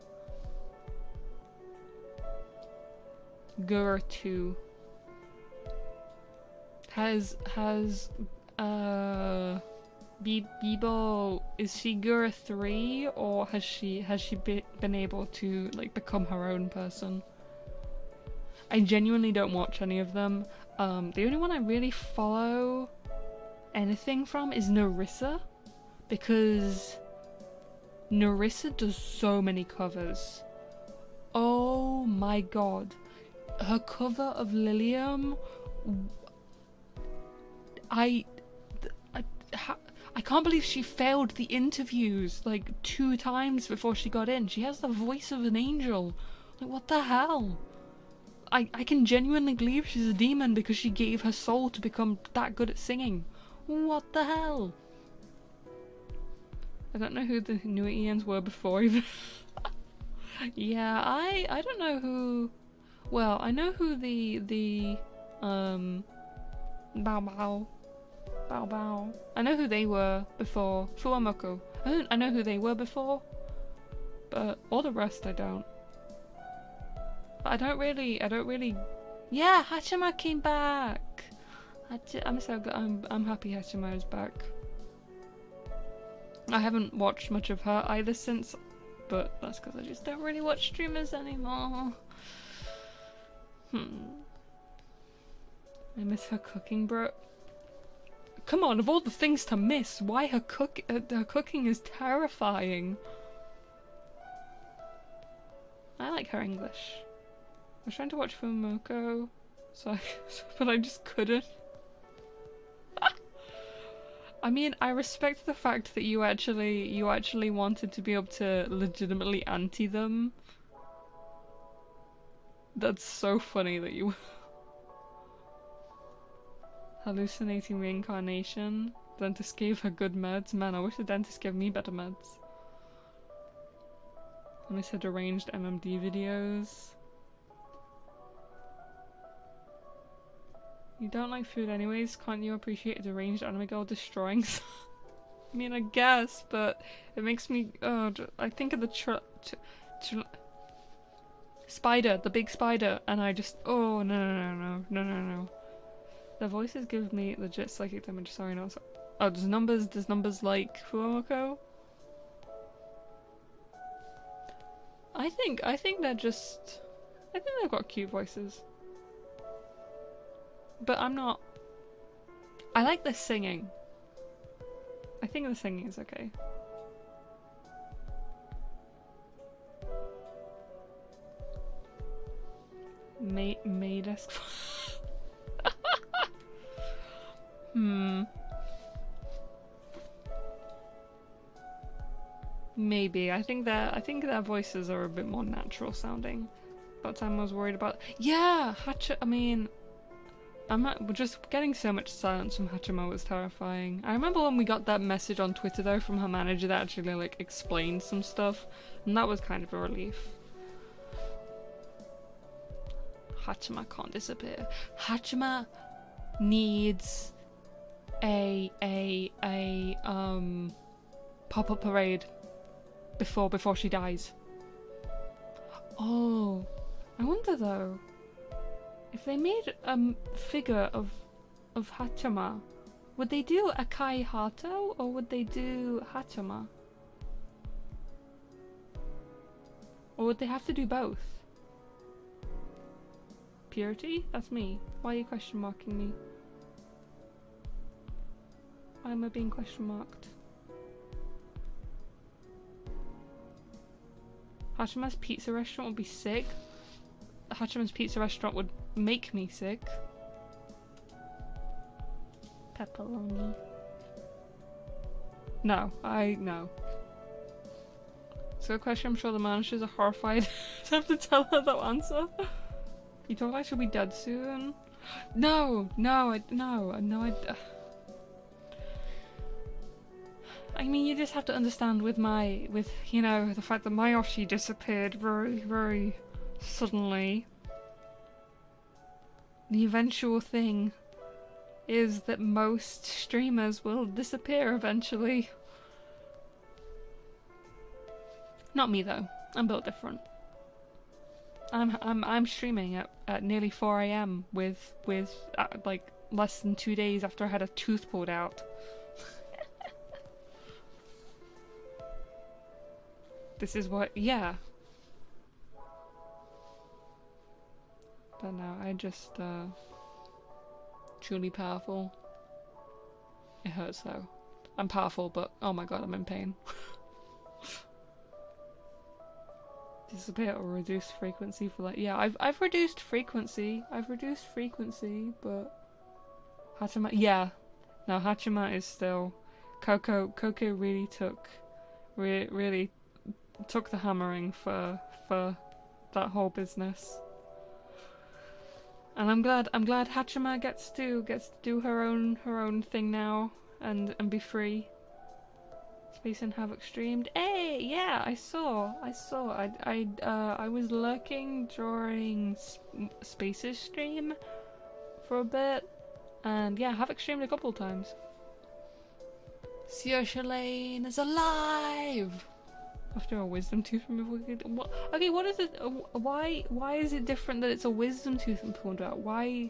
Gur 2 has Bibo, is she Gur 3 or has she been able to like become her own person? I genuinely don't watch any of them. The only one I really follow anything from is Narissa, because Narissa does so many covers. Oh my god. Her cover of Lilium, I can't believe she failed the interviews like 2 times before she got in. She has the voice of an angel. Like, what the hell? I can genuinely believe she's a demon because she gave her soul to become that good at singing. What the hell? I don't know who the new Ians were before even. Yeah, I don't know who. Well, I know who the Bao Bao. I know who they were before. Fuamoko. I know who they were before, but all the rest I don't. But I don't really. Yeah, Hachima came back. I'm so good. I'm happy Hachima is back. I haven't watched much of her either since, but that's because I just don't really watch streamers anymore. I miss her cooking, bro. Come on, of all the things to miss, why her cooking is terrifying. I like her English. I was trying to watch Fumoko, but I just couldn't. I mean, I respect the fact that you actually wanted to be able to legitimately anti them. That's so funny that you hallucinating reincarnation. Dentist gave her good meds. Man, I wish the dentist gave me better meds. I miss her deranged MMD videos. You don't like food anyways, can't you appreciate a deranged anime girl destroying I mean, I guess, but it makes me, I think of the spider, the big spider, and I just, oh, no. The voices give me legit psychic damage, sorry, no, sorry. Oh, does numbers like Fuomoko? I think they're just, I think they've got cute voices. But I'm not, I like the singing. I think the singing is okay. Maid-esque. Maybe. I think their voices are a bit more natural sounding. But I was worried about. Yeah, I mean, just getting so much silence from Hachima was terrifying. I remember when we got that message on Twitter though from her manager that actually like explained some stuff, and that was kind of a relief. Hachima can't disappear. Hachima needs a pop-up parade before she dies. Oh, I wonder though, if they made a figure of Hachima, would they do Akai Hato or would they do Hachima? Or would they have to do both? Purity? That's me. Why are you question marking me? Why am I being question marked? Hachima's pizza restaurant would be sick. Hachima's pizza restaurant would make me sick. Pepperoni. No. So a question I'm sure the managers are horrified to have to tell her that answer. You thought I should be dead soon? No. I mean, you just have to understand with you know, the fact that Mayoshi disappeared very, very suddenly. The eventual thing is that most streamers will disappear eventually. Not me though. I'm built different. I'm streaming at nearly 4 AM with like less than 2 days after I had a tooth pulled out. This is what, yeah. But no, I just, truly powerful. It hurts though. I'm powerful, but oh my god, I'm in pain. Disappear or reduce frequency for like, yeah, I've reduced frequency. But Hachima, yeah. No, Hachima is still, Coco really took the hammering for that whole business. And I'm glad Hachima gets to do her own thing now and be free. Space and Havoc streamed. Hey, yeah, I saw. I was lurking during Space's stream for a bit, and yeah, Havoc streamed a couple times. Sir Shalane is alive. After a wisdom tooth removal. Okay, what is it? Why is it different that it's a wisdom tooth pulled out? Why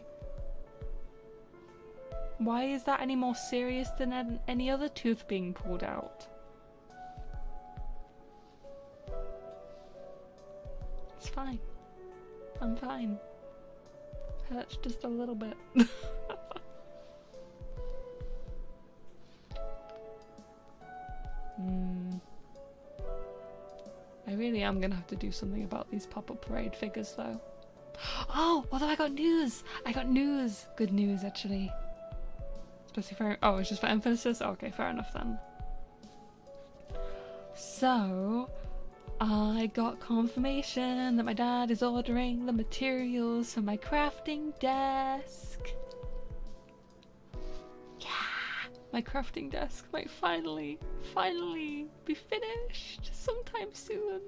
is that any more serious than any other tooth being pulled out? It's fine. I'm fine. Hurts just a little bit. I really am gonna have to do something about these pop-up parade figures though. Oh, although I got news! Good news actually. Especially for, oh, it's just for emphasis? Okay, fair enough then. So, I got confirmation that my dad is ordering the materials for my crafting desk. Yeah! My crafting desk might finally be finished sometime soon.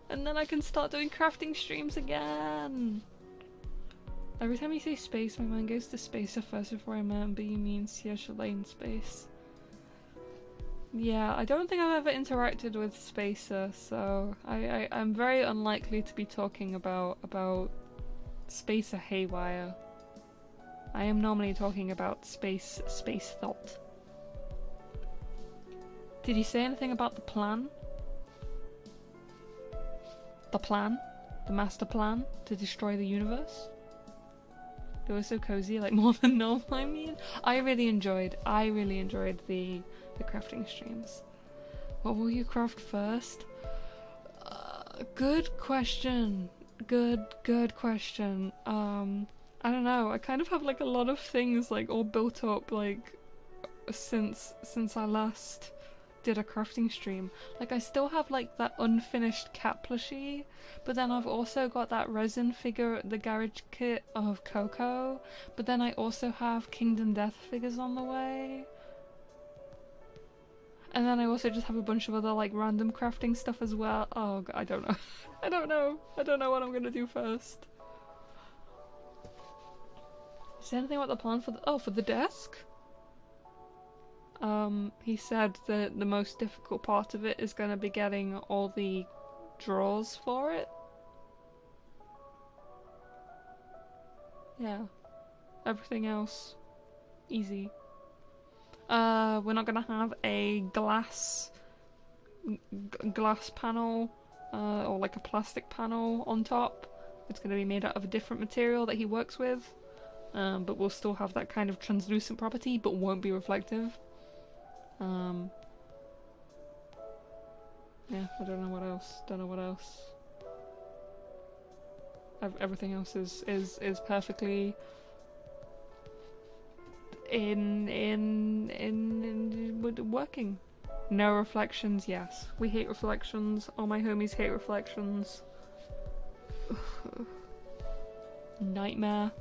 And then I can start doing crafting streams again. Every time you say space, my mind goes to space at first before I remember you mean Siege Lane space. Yeah, I don't think I've ever interacted with Spacer, so I'm very unlikely to be talking about Spacer Haywire. I am normally talking about space thought. Did you say anything about the plan? The plan? The master plan to destroy the universe? It was so cozy, like more than normal, I mean. I really enjoyed the crafting streams. What will you craft first? Good question. Good question. I don't know. I kind of have like a lot of things like all built up like since I last did a crafting stream. Like I still have like that unfinished cat plushie, but then I've also got that resin figure at the garage kit of Coco, but then I also have Kingdom Death figures on the way. And then I also just have a bunch of other like random crafting stuff as well. Oh god, I don't know. I don't know what I'm gonna do first. Is there anything about the plan for the desk? He said that the most difficult part of it is gonna be getting all the drawers for it. Yeah. Everything else, easy. We're not gonna have a glass panel, or like a plastic panel on top. It's gonna be made out of a different material that he works with. But we'll still have that kind of translucent property, but won't be reflective. Yeah, I don't know what else. Everything else is perfectly in working. No reflections, yes. We hate reflections. All my homies hate reflections. Nightmare.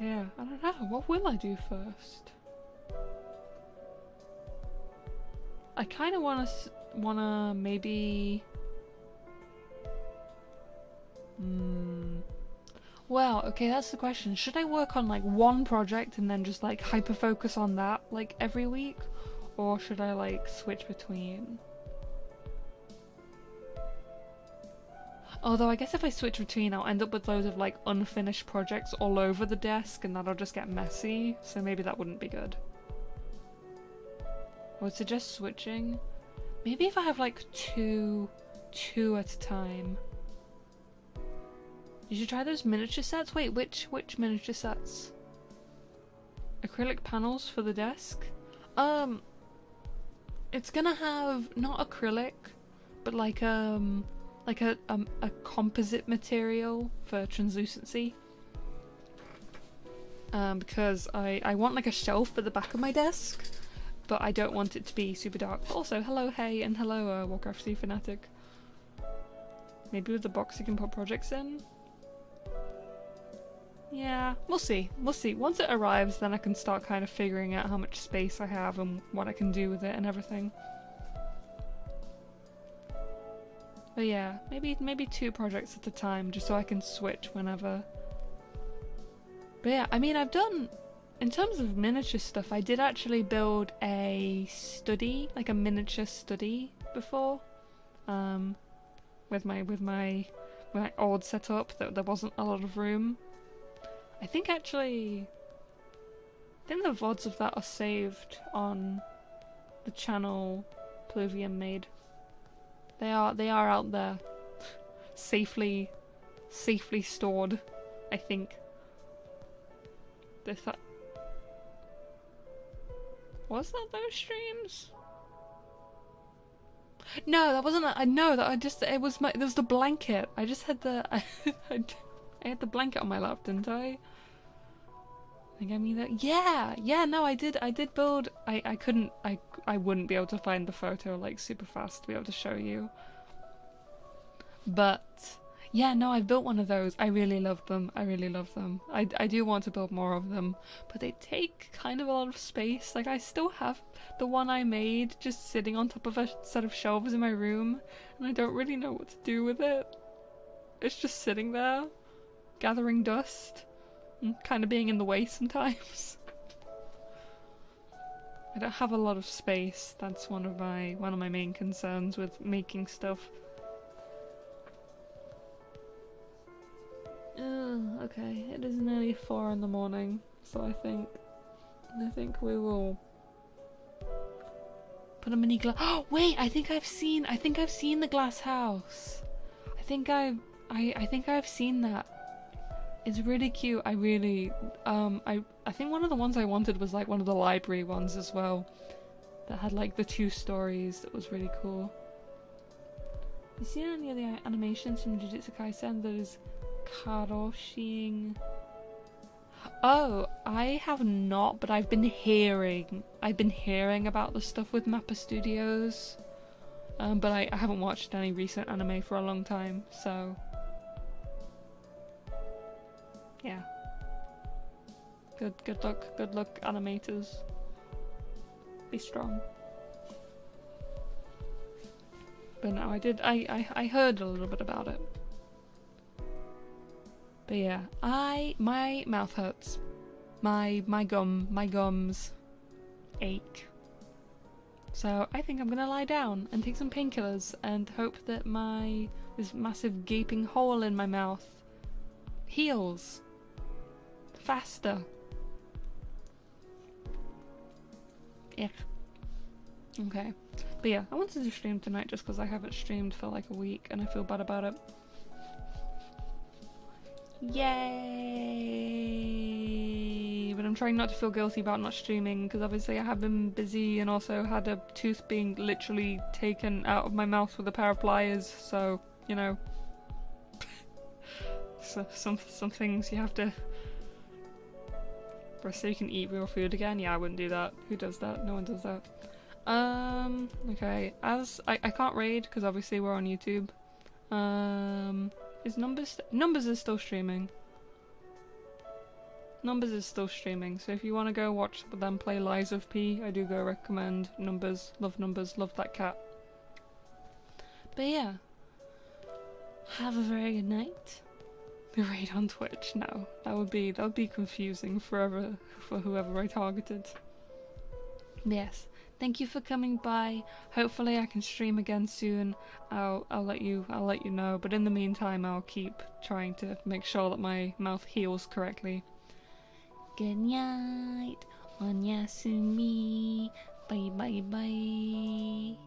Yeah, I don't know. What will I do first? I kind of wanna maybe. Well, okay, that's the question. Should I work on like one project and then just like hyper focus on that like every week, or should I like switch between? Although I guess if I switch between, I'll end up with loads of like unfinished projects all over the desk and that'll just get messy, so maybe that wouldn't be good. I would suggest switching. Maybe if I have like two at a time. You should try those miniature sets. Wait, which miniature sets? Acrylic panels for the desk? It's gonna have not acrylic, but like a composite material for translucency. Because I want like a shelf at the back of my desk, but I don't want it to be super dark. Also, hello Hey, and hello Warcraft 3 Fanatic. Maybe with the box you can put projects in? Yeah, we'll see. Once it arrives, then I can start kind of figuring out how much space I have and what I can do with it and everything. But yeah, maybe 2 projects at a time, just so I can switch whenever. But yeah, I mean, I've done, in terms of miniature stuff, I did actually build a study, like a miniature study before, with my old setup. There wasn't a lot of room. I think the VODs of that are saved on the channel Pluvium made. They are out there, safely stored, I think. Was that those streams? No, that wasn't. It was the blanket. I just had I had the blanket on my lap, didn't I? I think I mean that. Yeah. No, I did build. I wouldn't be able to find the photo like super fast to be able to show you. But Yeah, no, I've built one of those. I really love them. I really love them. I do want to build more of them, but they take kind of a lot of space. Like, I still have the one I made just sitting on top of a set of shelves in my room, and I don't really know what to do with it. It's just sitting there, gathering dust, and kind of being in the way sometimes. I don't have a lot of space. That's one of my main concerns with making stuff. Okay, it is nearly 4 in the morning, so I think we will put a mini glass. Oh wait, I think I've seen the glass house. I think I've seen that. It's really cute. I really I think one of the ones I wanted was like one of the library ones as well, that had like the 2 stories. That was really cool. You seen any of the animations from Jujutsu Kaisen? There's Karoshin. Oh, I have not, but I've been hearing about the stuff with Mappa Studios. But I haven't watched any recent anime for a long time, so yeah. Good luck animators. Be strong. But no, I heard a little bit about it. But yeah, my mouth hurts. My gums ache. So I think I'm gonna lie down and take some painkillers and hope that this massive gaping hole in my mouth heals faster. Yeah. Okay. But yeah, I wanted to stream tonight just because I haven't streamed for like a week and I feel bad about it. Yay! But I'm trying not to feel guilty about not streaming because obviously I have been busy and also had a tooth being literally taken out of my mouth with a pair of pliers, so, you know. So, some things you have to... So you can eat real food again? Yeah, I wouldn't do that. Who does that? No one does that. Okay. I can't raid because obviously we're on YouTube. Is Numbers is still streaming. Numbers is still streaming, so if you want to go watch them play Lies of P, I do go recommend Numbers. Love that cat. But yeah. Have a very good night. Raid on Twitch? No. That would be confusing forever for whoever I targeted. Yes. Thank you for coming by. Hopefully I can stream again soon. I'll let you know, but in the meantime I'll keep trying to make sure that my mouth heals correctly. Good night. Onyasumi. Bye bye bye.